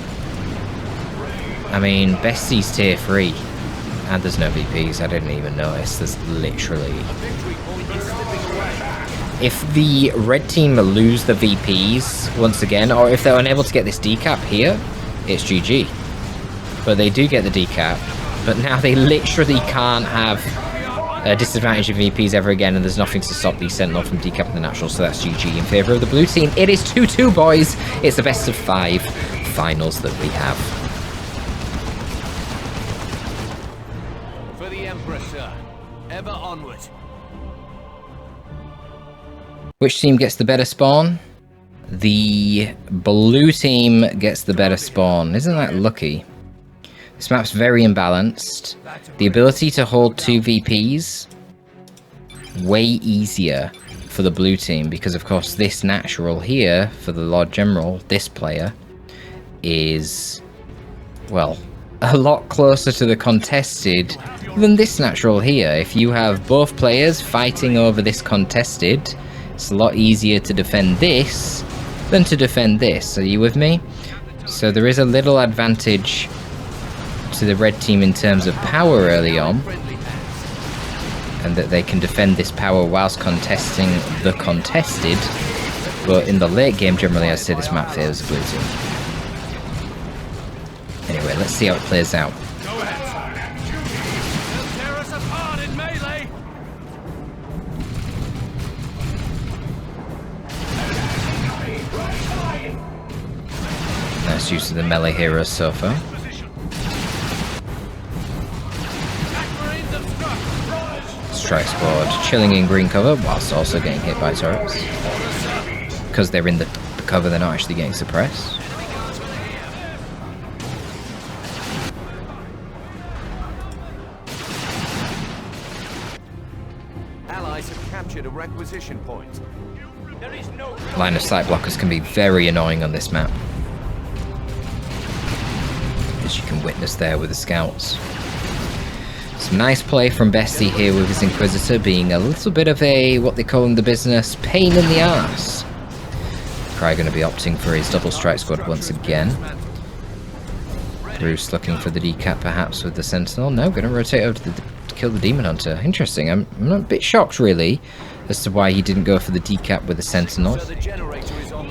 I mean, Bestie's tier 3. And there's no VPs. I didn't even notice. There's literally... If the red team lose the VPs once again, or if they're unable to get this decap here, it's GG. But they do get the decap, but now they literally can't have a disadvantage of VPs ever again, and there's nothing to stop the Sentinel from decapping the natural, so that's GG in favour of the blue team. It is 2-2, boys! It's the best of 5 finals that we have. For the Emperor, sir. Ever onward. Which team gets the better spawn? The blue team gets the better spawn. Isn't that lucky? This map's very imbalanced. The ability to hold 2 VPs, way easier for the blue team, because of course this natural here, for the Lord General, this player, is, well, a lot closer to the contested than this natural here. If you have both players fighting over this contested, it's a lot easier to defend this than to defend this. Are you with me? So there is a little advantage to the red team in terms of power early on, and that they can defend this power whilst contesting the contested, but in the late game generally I'd say this map favours the blue team. Anyway, let's see how it plays out. Nice use of the melee heroes so far. Strike squad chilling in green cover whilst also getting hit by turrets. Because they're in the cover, they're not actually getting suppressed. Allies have captured a requisition point. Line of sight blockers can be very annoying on this map, as you can witness there with the scouts. Some nice play from Bestie here with his Inquisitor being a little bit of a, what they call in the business, pain in the arse. Probably going to be opting for his double strike squad once again. Bruce looking for the decap perhaps with the Sentinel. No, going to rotate over to kill the Demon Hunter. Interesting. I'm a bit shocked really as to why he didn't go for the decap with the Sentinel.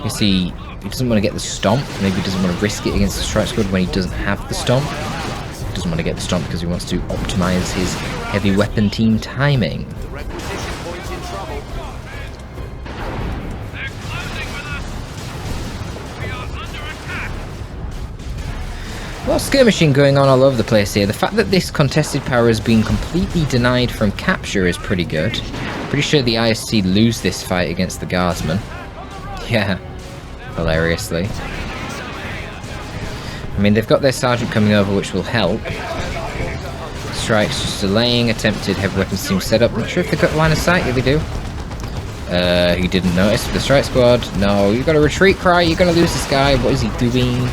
You see, he doesn't want to get the stomp. Maybe he doesn't want to risk it against the strike squad when he doesn't have the stomp. He doesn't want to get the stomp because he wants to optimize his heavy weapon team timing. The requisition point's in trouble. They're closing with us. We are under attack. A lot of skirmishing going on all over the place here. The fact that this contested power has been completely denied from capture is pretty good. Pretty sure the ISC lose this fight against the Guardsmen. Yeah, hilariously. I mean, they've got their sergeant coming over, which will help. strikes just delaying attempted heavy weapons team setup. Not sure if they got line of sight. Yeah, they do. He didn't notice the strike squad. No, you got to retreat, Cry. You're gonna lose this guy. What is he doing?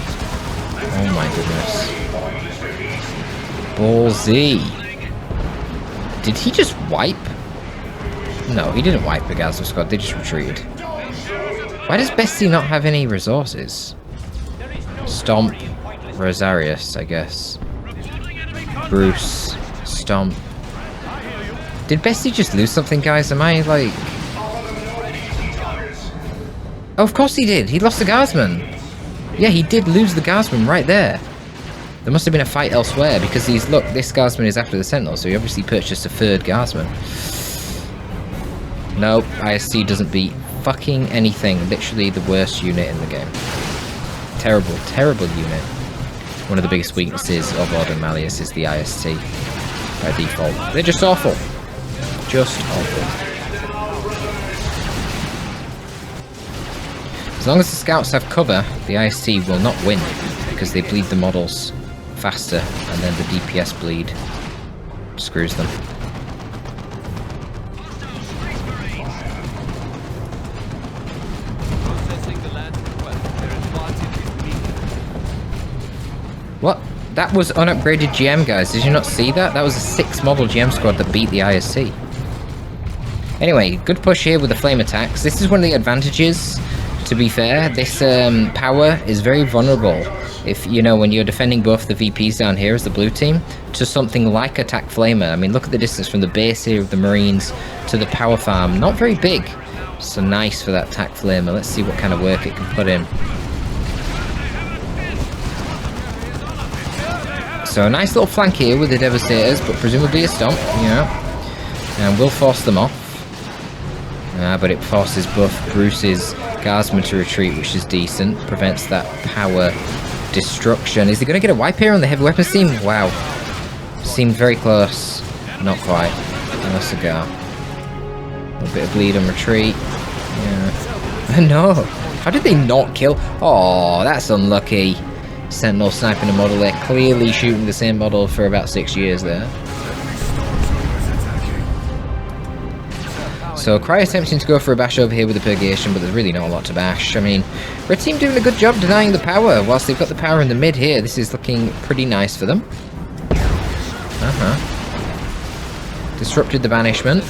Oh my goodness. Ballsy. Did he just wipe? No, he didn't wipe the Gasm squad. They just retreated. Why does Bestie not have any resources? Stomp. Rosarius, I guess. Bruce. Stomp. Did Bestie just lose something, guys? Am I like... Oh, of course he did. He lost the Guardsman. Yeah, he did lose the Guardsman right there. There must have been a fight elsewhere because he's... Look, this Guardsman is after the Sentinel, so he obviously purchased a third Guardsman. Nope, ISC doesn't beat fucking anything. Literally the worst unit in the game. Terrible, terrible unit. One of the biggest weaknesses of Lord and Malleus is the IST by default. They're just awful. Just awful. As long as the scouts have cover, the IST will not win because they bleed the models faster and then the DPS bleed screws them. What? That was unupgraded GM, guys. Did you not see that? That was a 6 model GM squad that beat the ISC. Anyway, good push here with the flame attacks. This is one of the advantages, to be fair. This power is very vulnerable if, you know, when you're defending both the VPs down here as the blue team to something like Attack Flamer. I mean, look at the distance from the base here of the Marines to the power farm. Not very big. So nice for that Attack Flamer. Let's see what kind of work it can put in. So a nice little flank here with the Devastators, but presumably a stomp, you know. And we'll force them off. But it forces both Bruce's Guardsman to retreat, which is decent. Prevents that power destruction. Is he going to get a wipe here on the heavy weapons team? Wow. Seemed very close. Not quite. No cigar. A little bit of bleed and retreat. Yeah. No. How did they not kill? Oh, that's unlucky. Sentinel sniping a model there, clearly shooting the same model for about 6 years there. So Cry attempting to go for a bash over here with the Purgation, but there's really not a lot to bash. I mean, Red Team doing a good job denying the power, whilst they've got the power in the mid here. This is looking pretty nice for them. Disrupted the Banishment.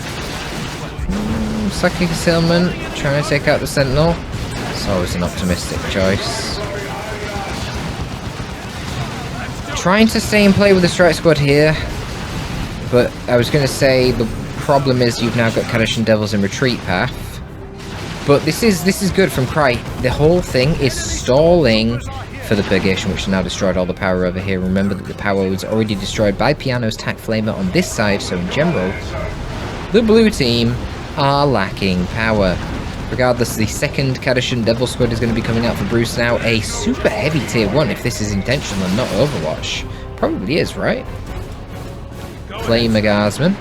Psychic Concealment, trying to take out the Sentinel. It's always an optimistic choice. Trying to stay in play with the strike squad here, but I was going to say the problem is you've now got Kadashan Devils in retreat path. But this is good from Cry. The whole thing is stalling for the Purgation, which now destroyed all the power over here. Remember that the power was already destroyed by Piano's Tac Flamer on this side, so in general, the blue team are lacking power. Regardless, the second Kadashan Devil squad is going to be coming out for Bruce now. A super heavy tier 1, if this is intentional and not Overwatch. Probably is, right? Flamer Guardsman.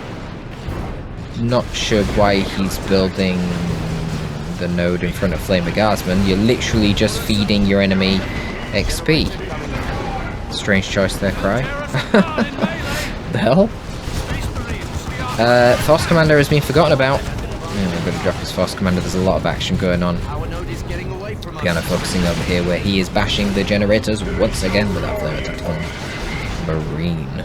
Not sure why he's building the node in front of Flamer Guardsman. You're literally just feeding your enemy XP. Strange choice there, Cry. The hell? Force Commander has been forgotten about. I'm going to drop his Force Commander. There's a lot of action going on. Piano focusing over here where he is bashing the generators once again with that flame attack on Marine.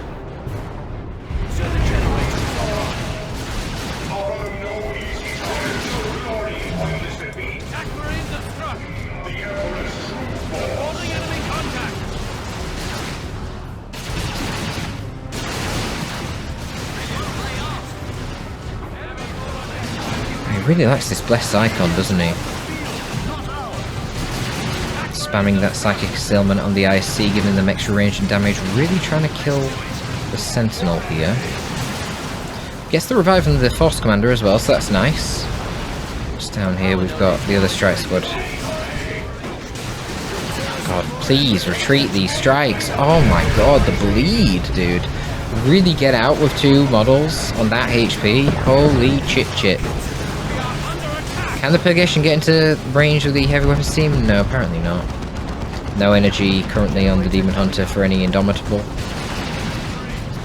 He really likes this blessed icon, doesn't he? Spamming that psychic concealment on the ISC, giving them extra range and damage, really trying to kill the Sentinel here. Gets the revive on the Force Commander as well, so that's nice. Just down here we've got the other strike squad. God, please retreat these strikes. Oh my god, the bleed, dude. Really get out with 2 models on that HP. Holy chit. Can the Purgation get into range of the heavy weapons team? No, apparently not. No energy currently on the Demon Hunter for any Indomitable.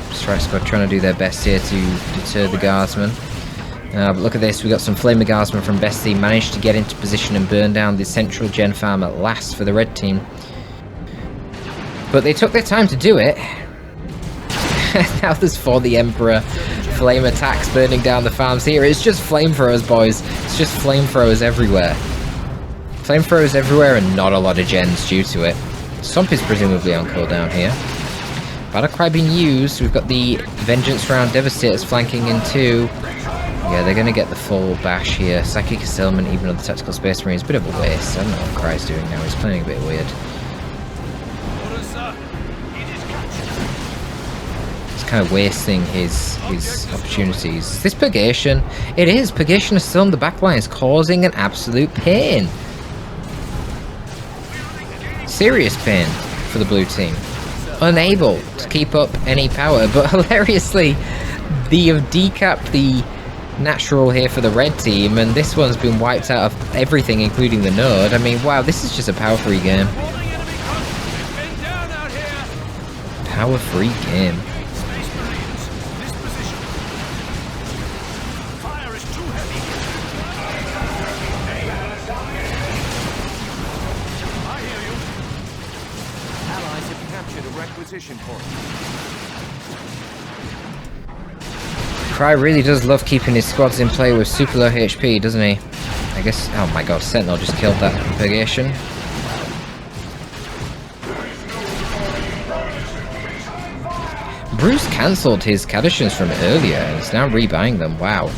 Just Strike Squad trying to do their best here to deter the Guardsmen. But look at this, we got some Flamer Guardsmen from Bestie, managed to get into position and burn down the central gen farm at last for the red team. But they took their time to do it. Now there's for the Emperor. Flame attacks burning down the farms here. It's just flamethrowers, boys. It's just flamethrowers everywhere. Flamethrowers everywhere and not a lot of gens due to it. Stomp is presumably on cooldown here. Battlecry being used. We've got the Vengeance round Devastators flanking in too. Yeah, they're going to get the full bash here. Psychic Assailment, even on the Tactical Space Marines. Bit of a waste. I don't know what Cry's doing now. He's playing a bit weird. He's kind of wasting his opportunities. This Purgation, it is. Purgation is still on the back lines, causing an absolute pain. Serious pain for the blue team. Unable to keep up any power, but hilariously, they have decapped the natural here for the red team, and this one's been wiped out of everything, including the node. I mean, wow, this is just a power-free game. Power-free game. Cry really does love keeping his squads in play with super low HP, doesn't he? I guess... oh my god, Sentinel just killed that Purgation. Bruce cancelled his Cadishans from earlier and is now rebuying them. Wow.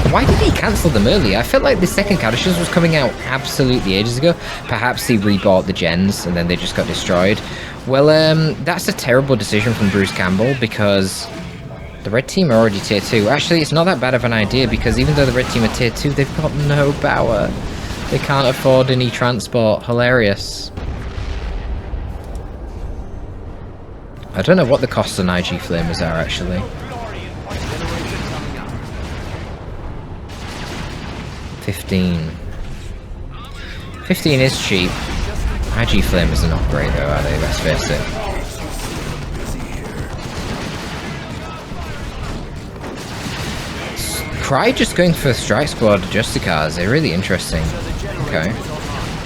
Why did he cancel them earlier? I felt like the second Cadishans was coming out absolutely ages ago. Perhaps he rebought the gens and then they just got destroyed. Well, that's a terrible decision from Bruce Campbell because the red team are already tier 2. Actually, it's not that bad of an idea because even though the red team are tier 2, they've got no power. They can't afford any transport. Hilarious. I don't know what the costs on IG Flamers are, actually. 15. 15 is cheap. IG Flamers are not great though, are they? Let's face it. Cry just going for Strike Squad Justicars. They're really interesting. Okay.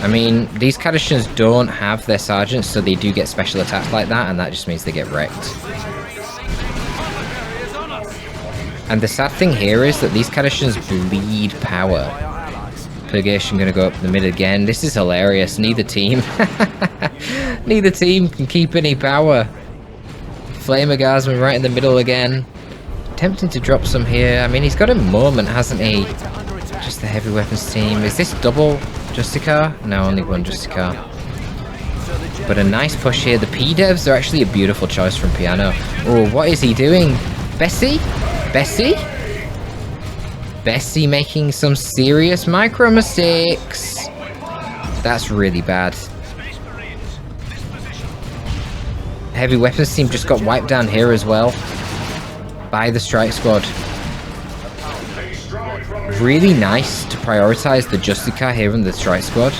I mean, these Cadishans don't have their sergeants, so they do get special attacks like that, and that just means they get wrecked. And the sad thing here is that these Cadishans bleed power. Purgation gonna go up the mid again. This is hilarious. Neither team can keep any power. Flamer Guardsman right in the middle again. Tempting to drop some here. I mean, he's got a moment, hasn't he? Just the heavy weapons team. Is this double Justicar? No, only one Justicar. But a nice push here. The P-Devs are actually a beautiful choice from Piano. Oh, what is he doing? Bessie? Bessie? Bestie making some serious micro mistakes. That's really bad. Heavy weapons team just got wiped down here as well by the Strike Squad. Really nice to prioritize the Justicar here in the Strike Squad.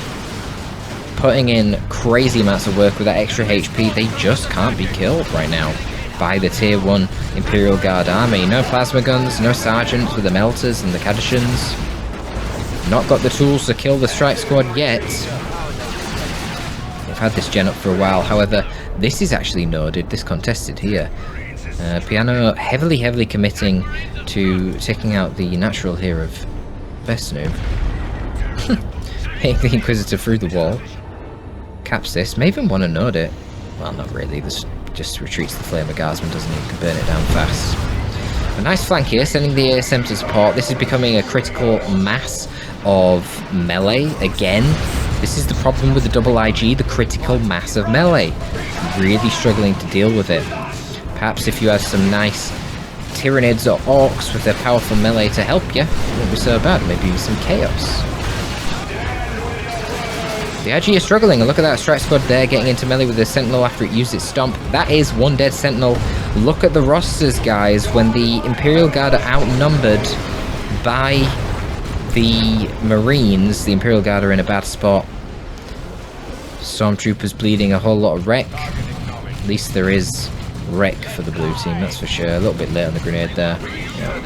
Putting in crazy amounts of work with that extra HP. They just can't be killed right now by the tier 1 Imperial Guard army. No plasma guns, no sergeants with the melters and the Cadishans. Not got the tools to kill the Strike Squad yet. We've had this gen up for a while, however, this is actually noded, this contested here. Piano heavily committing to taking out the natural here of Besnu. Hitting the Inquisitor through the wall. Caps this, may even want to node it. Well, not really, this just retreats the Flamer Guardsman, doesn't he? Can burn it down fast. A nice flank here, sending the ASM to support. This is becoming a critical mass of melee again. This is the problem with the double IG, the critical mass of melee. Really struggling to deal with it. Perhaps if you had some nice Tyranids or Orcs with their powerful melee to help you, it wouldn't be so bad. Maybe some Chaos. The IG is struggling, and look at that Strike Squad there getting into melee with the Sentinel after it used its Stomp. That is one dead Sentinel. Look at the rosters, guys, when the Imperial Guard are outnumbered by the Marines. The Imperial Guard are in a bad spot. Stormtroopers bleeding a whole lot of wreck. At least there is wreck for the blue team, that's for sure. A little bit late on the grenade there. Yeah.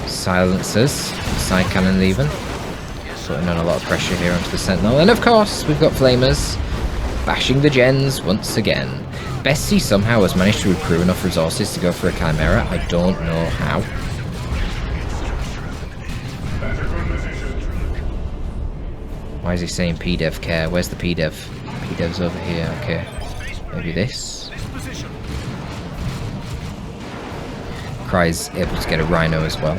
Silencers, side cannon even. Putting on a lot of pressure here onto the Sentinel. And of course, we've got Flamers bashing the gens once again. Bestie somehow has managed to accrue enough resources to go for a Chimera. I don't know how. Why is he saying PDev care? Where's the PDev? PDev's over here, okay. Maybe this? Cry's able to get a Rhino as well.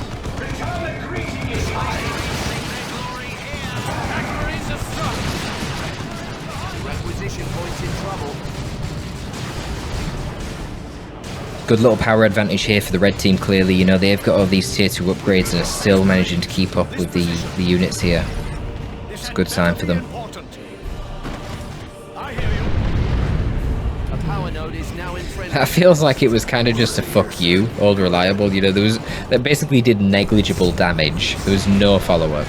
Good little power advantage here for the red team, clearly. You know, they've got all these tier 2 upgrades and are still managing to keep up with the units here. It's a good sign for them. That feels like it was kind of just a fuck you, old reliable. You know, that basically did negligible damage. There was no follow-up.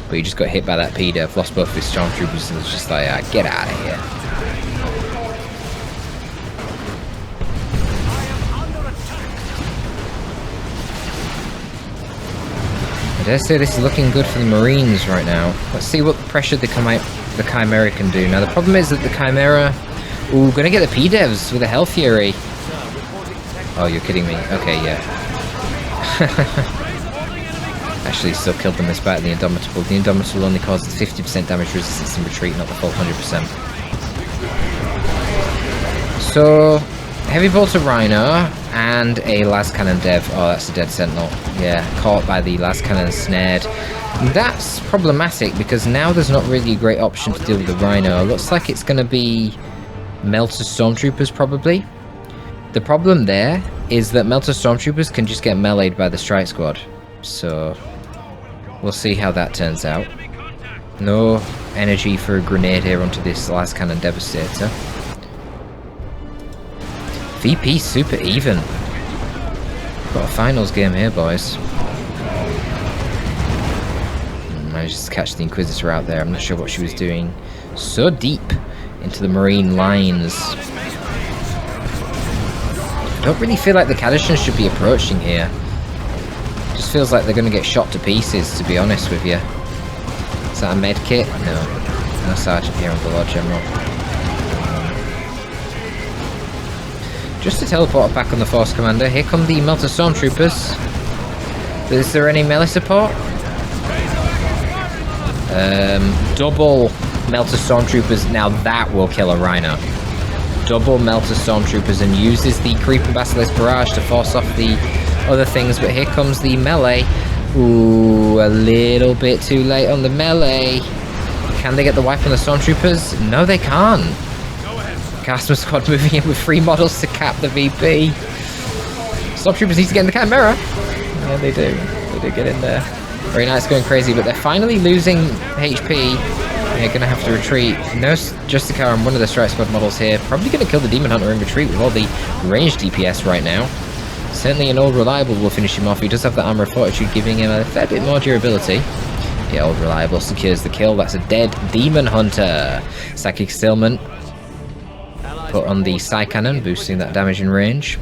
But he just got hit by that PDev, lost both of his stormtroopers, and was just like, get out of here. I dare say this is looking good for the Marines right now. Let's see what pressure the Chimera can do. Now the problem is that the Chimera... Ooh, gonna get the P-Devs with a Hell Fury. Oh, you're kidding me. Okay, yeah. Actually still killed them despite the Indomitable. The Indomitable only causes 50% damage resistance in retreat, not the full 100%. So, Heavy Bolter Rhino and a Las Cannon Dev. Oh, that's a dead Sentinel. Yeah, caught by the Las Cannon snared. That's problematic because now there's not really a great option to deal with the Rhino. Looks like it's going to be Melter Stormtroopers probably. The problem there is that Melter Stormtroopers can just get meleeed by the Strike Squad. So, we'll see how that turns out. No energy for a grenade here onto this Las Cannon Devastator. VP super even. Got a finals game here, boys. Managed to catch the Inquisitor out there. I'm not sure what she was doing. So deep into the Marine lines. I don't really feel like the Cadishans should be approaching here. Just feels like they're going to get shot to pieces, to be honest with you. Is that a med kit? No. No Sergeant here on the Lord General. Just to teleport back on the Force Commander, here come the Melter Stormtroopers. Is there any melee support? Double Melter Stormtroopers, now that will kill a Rhino. Double Melter Stormtroopers and uses the Creeping Basilisk Barrage to force off the other things, but here comes the melee. Ooh, a little bit too late on the melee. Can they get the wipe on the Stormtroopers? No, they can't. Casper Squad moving in with 3 models to cap the VP. Stormtroopers need to get in the Chimera. Yeah, they do. They do get in there. Very nice, going crazy, but they're finally losing HP. They're going to have to retreat. No Justicar on one of the Strike Squad models here. Probably going to kill the Demon Hunter in retreat with all the ranged DPS right now. Certainly an Old Reliable will finish him off. He does have the Armor of Fortitude, giving him a fair bit more durability. Yeah, Old Reliable secures the kill. That's a dead Demon Hunter. Psychic Stillman put on the Psy Cannon, boosting that damage and range.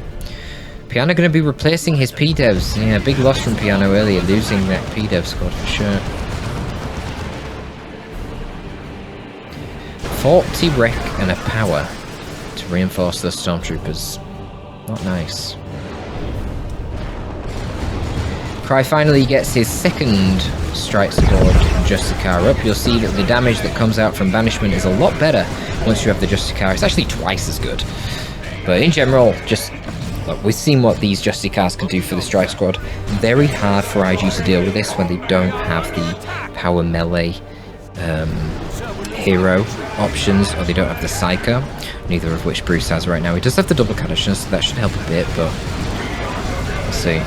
Piano going to be replacing his P-Devs. Yeah, big loss from Piano earlier, losing that P-Dev squad for sure. 40 wreck and a power to reinforce the Stormtroopers. Not nice. Cry finally gets his second Strike Squad Justicar up. You'll see that the damage that comes out from Banishment is a lot better once you have the Justicar. It's actually twice as good. But in general, just look, we've seen what these Justicars can do for the Strike Squad. Very hard for IG to deal with this when they don't have the power melee hero options, or they don't have the Psycho, neither of which Bruce has right now. He does have the double Cadishans, so that should help a bit, but we'll see.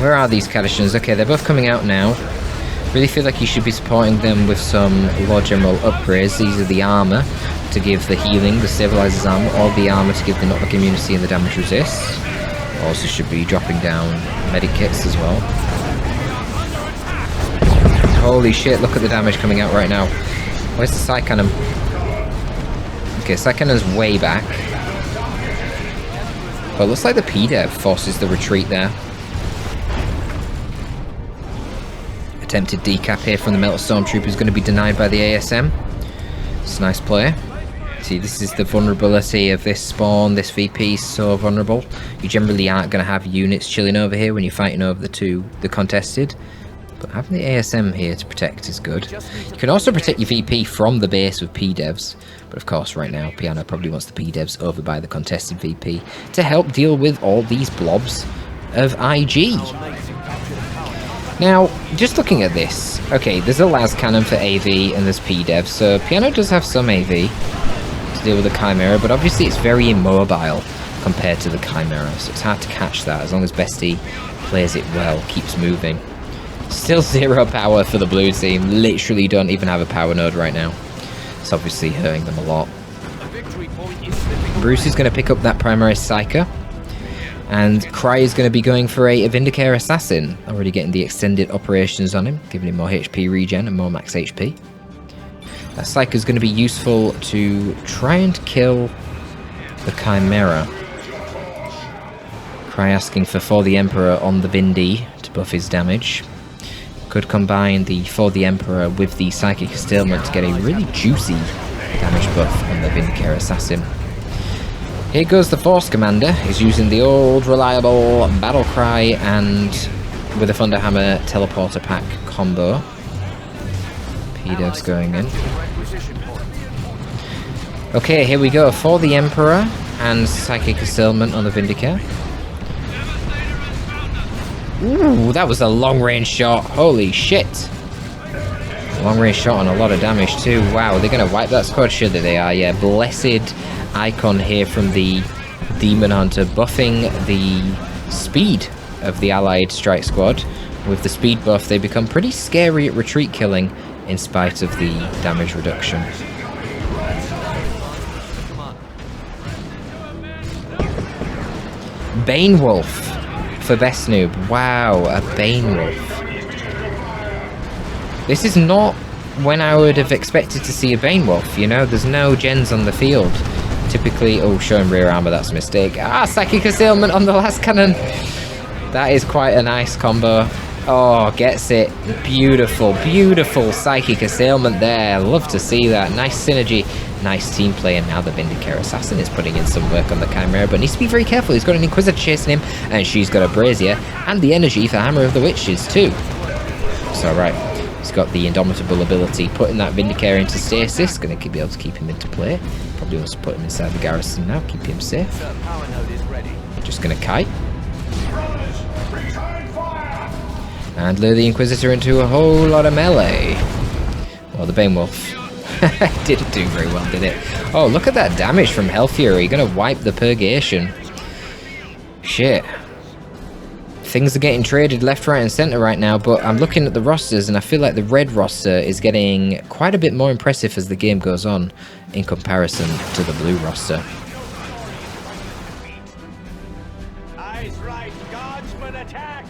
Where are these Cadishans? Okay, they're both coming out now. Really feel like you should be supporting them with some Lord General upgrades. These are the armor to give the healing, the stabilizers armor, or the armor to give the knockback immunity and the damage resist. Also should be dropping down medic kits as well. Holy shit, look at the damage coming out right now. Where's the Psy Cannon? Okay, Psy Cannon's way back. But it looks like the P-Dev forces the retreat there. Attempted decap here from the Metal Stormtrooper is going to be denied by the ASM. It's a nice play. See, this is the vulnerability of this spawn. This VP is so vulnerable. You generally aren't going to have units chilling over here when you're fighting over the contested. But having the ASM here to protect is good. You can also protect your VP from the base with P-Devs. But of course, right now, Piano probably wants the P-Devs over by the contested VP to help deal with all these blobs of IG. Now, just looking at this, okay, there's a las cannon for AV and there's P-Dev, so Piano does have some AV to deal with the Chimera, but obviously it's very immobile compared to the Chimera, so it's hard to catch that as long as Bestie plays it well, keeps moving. Still 0 power for the blue team, literally don't even have a power node right now. It's obviously hurting them a lot. Bruce is going to pick up that primary Psyker. And Cry is going to be going for a Vindicare Assassin. Already getting the extended operations on him, giving him more HP regen and more max HP. That Psyker is going to be useful to try and kill the Chimera. Cry asking for the Emperor on the Vindy to buff his damage. Could combine the For the Emperor with the Psychic Assailment to get a really juicy damage buff on the Vindicare Assassin. Here goes the Force Commander. He's using the old reliable Battle Cry and with a Thunderhammer Teleporter Pack combo. P-Dev's going in. Okay, here we go. For the Emperor and Psychic Assailment on the Vindicare. Ooh, that was a long-range shot. Holy shit. Long-range shot on a lot of damage too. Wow, they're going to wipe that squad? Sure that they are, yeah. Blessed icon here from the Demon Hunter, buffing the speed of the allied strike squad. With the speed buff, they become pretty scary at retreat killing in spite of the damage reduction. Bane Wolf for Best Noob. Wow, a Bane Wolf. This is not when I would have expected to see a Bane Wolf, you know? There's no gens on the field. Typically, oh, showing rear armor, that's a mistake. Ah, Psychic Assailment on the last cannon. That is quite a nice combo. Oh, gets it. Beautiful, beautiful Psychic Assailment there. Love to see that. Nice synergy, nice team play, and now the Vindicare Assassin is putting in some work on the Chimera, but needs to be very careful. He's got an Inquisitor chasing him, and she's got a Brazier, and the energy for Hammer of the Witches too. So, right. He's got the Indomitable ability, putting that Vindicare into stasis, going to be able to keep him into play. Probably also put him inside the garrison now, keep him safe. Just going to kite. And lure the Inquisitor into a whole lot of melee. Well, the Bane Wolf didn't do very well, did it? Oh, look at that damage from Hell Fury, going to wipe the Purgation. Shit. Things are getting traded left, right, and centre right now, but I'm looking at the rosters and I feel like the red roster is getting quite a bit more impressive as the game goes on in comparison to the blue roster. Eyes right, Guardsman attack!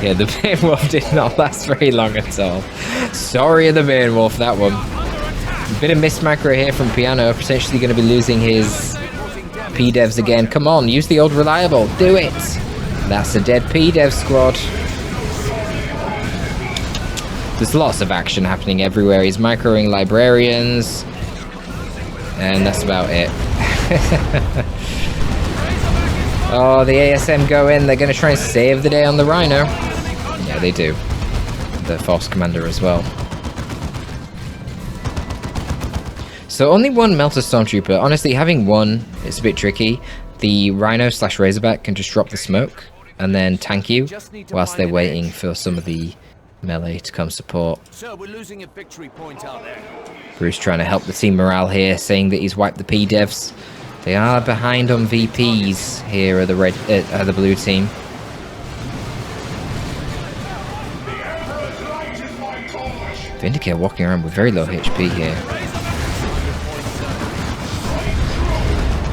Yeah, the Bane Wolf did not last very long at all. Sorry, the Bane Wolf, that one. A bit of missed macro here from Piano, potentially going to be losing his P-Devs again. Come on, use the old reliable, do it! That's a dead P-Dev squad. There's lots of action happening everywhere. He's microing Librarians, and that's about it. Oh, the ASM go in, they're going to try and save the day on the Rhino. Yeah, they do. The Force Commander as well. So only one Melter Stormtrooper. Honestly, having one, it's a bit tricky. The Rhino / Razorback can just drop the smoke and then tank you whilst they're waiting for some of the melee to come support. Sir, we're losing a victory point out there. Bruce trying to help the team morale here, saying that he's wiped the P-Devs. They are behind on VPs here are the blue team. Vindicare walking around with very low HP here.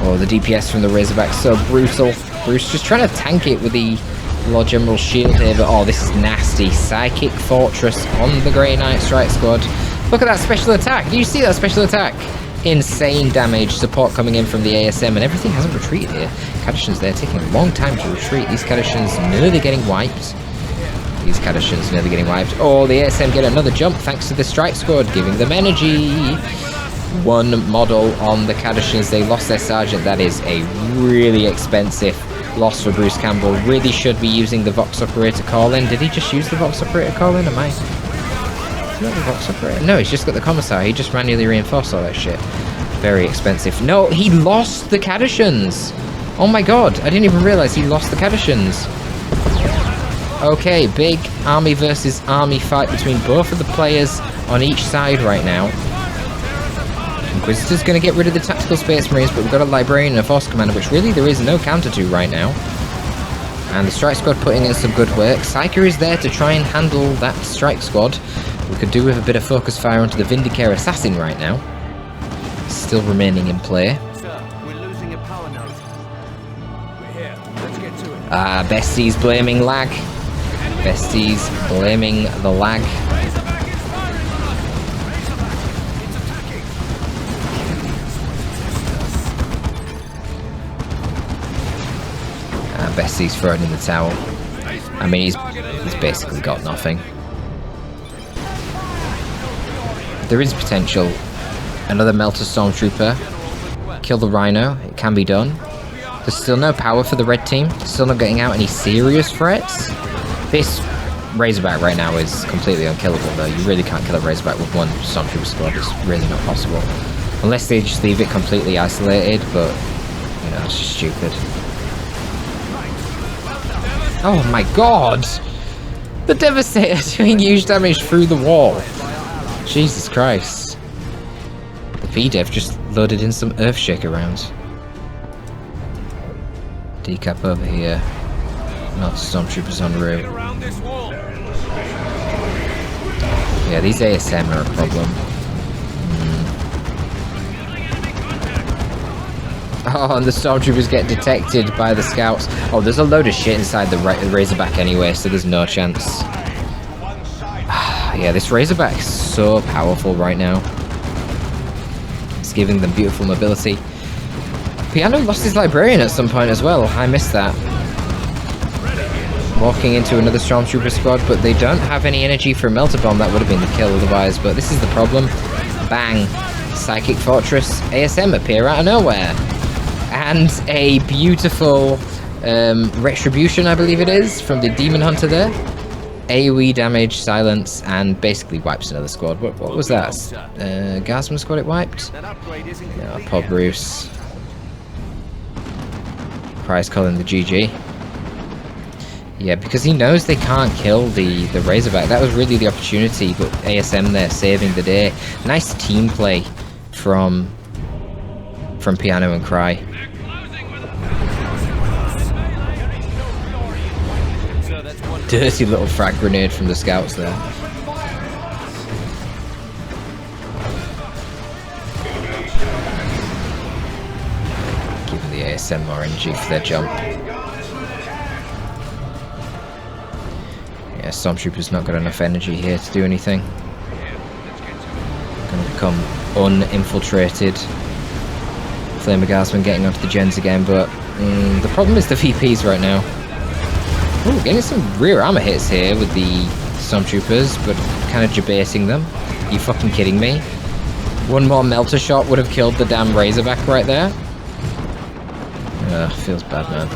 Oh, the DPS from the Razorback so brutal. Bruce just trying to tank it with the Lord General shield here, but oh, this is nasty. Psychic Fortress on the Grey Knight Strike Squad. Look at that special attack. Do you see that special attack? Insane damage. Support coming in from the ASM, and everything hasn't retreated here. Cadishans there taking a long time to retreat. These Cadishans nearly getting wiped. These Cadishans nearly getting wiped. Oh, the ASM get another jump thanks to the Strike Squad, giving them energy. One model on the Cadishans. They lost their sergeant. That is a really expensive loss for Bruce Campbell. Really should be using the Vox Operator call-in. Did he just use the Vox Operator call-in? Am I... Not the Vox Operator? No, he's just got the Commissar. He just manually reinforced all that shit. Very expensive. No, he lost the Cadishans! Oh my god, I didn't even realize he lost the Cadishans. Okay, big army versus army fight between both of the players on each side right now. Inquisitor's going to get rid of the Tactical Space Marines, but we've got a Librarian and a Force Commander, which really there is no counter to right now. And the Strike Squad putting in some good work. Psyker is there to try and handle that Strike Squad. We could do with a bit of focus fire onto the Vindicare Assassin right now. Still remaining in play. Sir, we're losing a power node. We're here. Let's get to it. Bestie's blaming lag. Bestie's blaming the lag. Bestie's thrown in the towel. I mean, he's basically got nothing. There is potential. Another Melter Stormtrooper. Kill the Rhino. It can be done. There's still no power for the red team. Still not getting out any serious threats. This Razorback right now is completely unkillable, though. You really can't kill a Razorback with one Stormtrooper squad. It's really not possible. Unless they just leave it completely isolated, but, you know, it's just stupid. Oh my god! The Devastator doing huge damage through the wall. Jesus Christ. The VDev just loaded in some Earthshaker rounds. Decap over here. Not Stormtroopers en route. Yeah, these ASM are a problem. Oh, and the Stormtroopers get detected by the Scouts. Oh, there's a load of shit inside the Razorback anyway, so there's no chance. Yeah, this Razorback is so powerful right now. It's giving them beautiful mobility. Piano lost his Librarian at some point as well. I missed that. Walking into another Stormtrooper squad, but they don't have any energy for a Melter Bomb. That would have been the kill otherwise, but this is the problem. Bang. Psychic Fortress. ASM appear out of nowhere. And a beautiful Retribution, I believe it is, from the Demon Hunter there. AoE damage, silence, and basically wipes another squad. What was that? Gasman squad it wiped? Yeah, poor Bruce. Price calling the GG. Yeah, because he knows they can't kill the Razorback. That was really the opportunity, but ASM there saving the day. Nice team play from Piano and Cry. Dirty little frag grenade from the Scouts there. Giving the ASM more energy for their jump. Yeah, Stormtrooper's not got enough energy here to do anything. Gonna become uninfiltrated. Flame of Gasman getting onto the gens again, but the problem is the VPs right now. Ooh, getting some rear armor hits here with the Stormtroopers, but kind of debating them. Are you fucking kidding me? One more Melter shot would have killed the damn Razorback right there. Feels bad, man.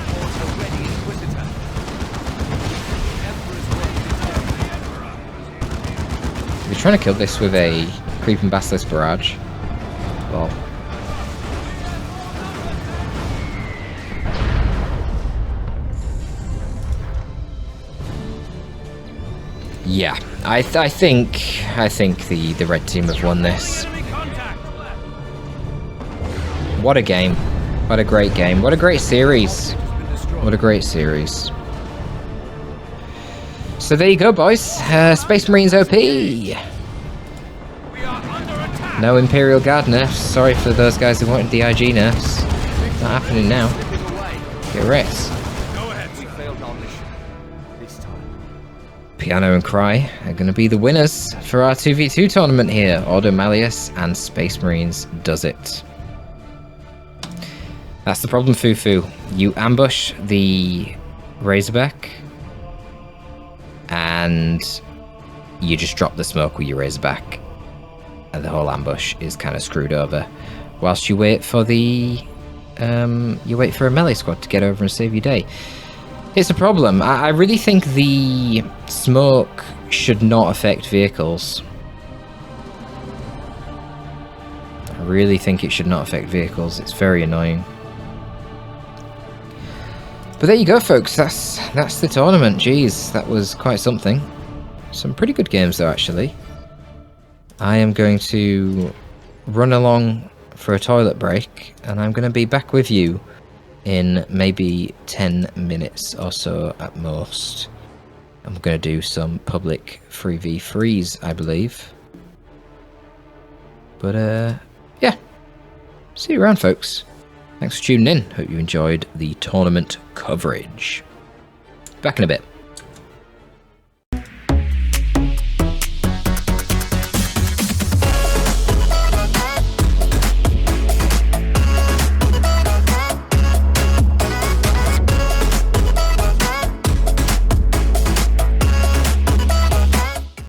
We're trying to kill this with a Creeping Basilisk Barrage. Well. Yeah, I think the red team have won this. What a game. What a great game. What a great series. What a great series. So there you go, boys. Space Marines OP. No Imperial Guard nerfs. Sorry for those guys who wanted the IG nerfs. Not happening now. Get wrecked. Piano and Cry are going to be the winners for our 2v2 tournament here. Ordo Malleus and Space Marines does it. That's the problem, Fufu. You ambush the Razorback and you just drop the smoke with your Razorback, and the whole ambush is kind of screwed over. Whilst you wait for the a melee squad to get over and save your day. It's a problem. I really think the smoke should not affect vehicles. I really think it should not affect vehicles. It's very annoying. But there you go, folks. That's the tournament. Jeez, that was quite something. Some pretty good games, though, actually. I am going to run along for a toilet break, and I'm going to be back with you in maybe 10 minutes or so at most. I'm going to do some public 3v3s, I believe. But, yeah. See you around, folks. Thanks for tuning in. Hope you enjoyed the tournament coverage. Back in a bit.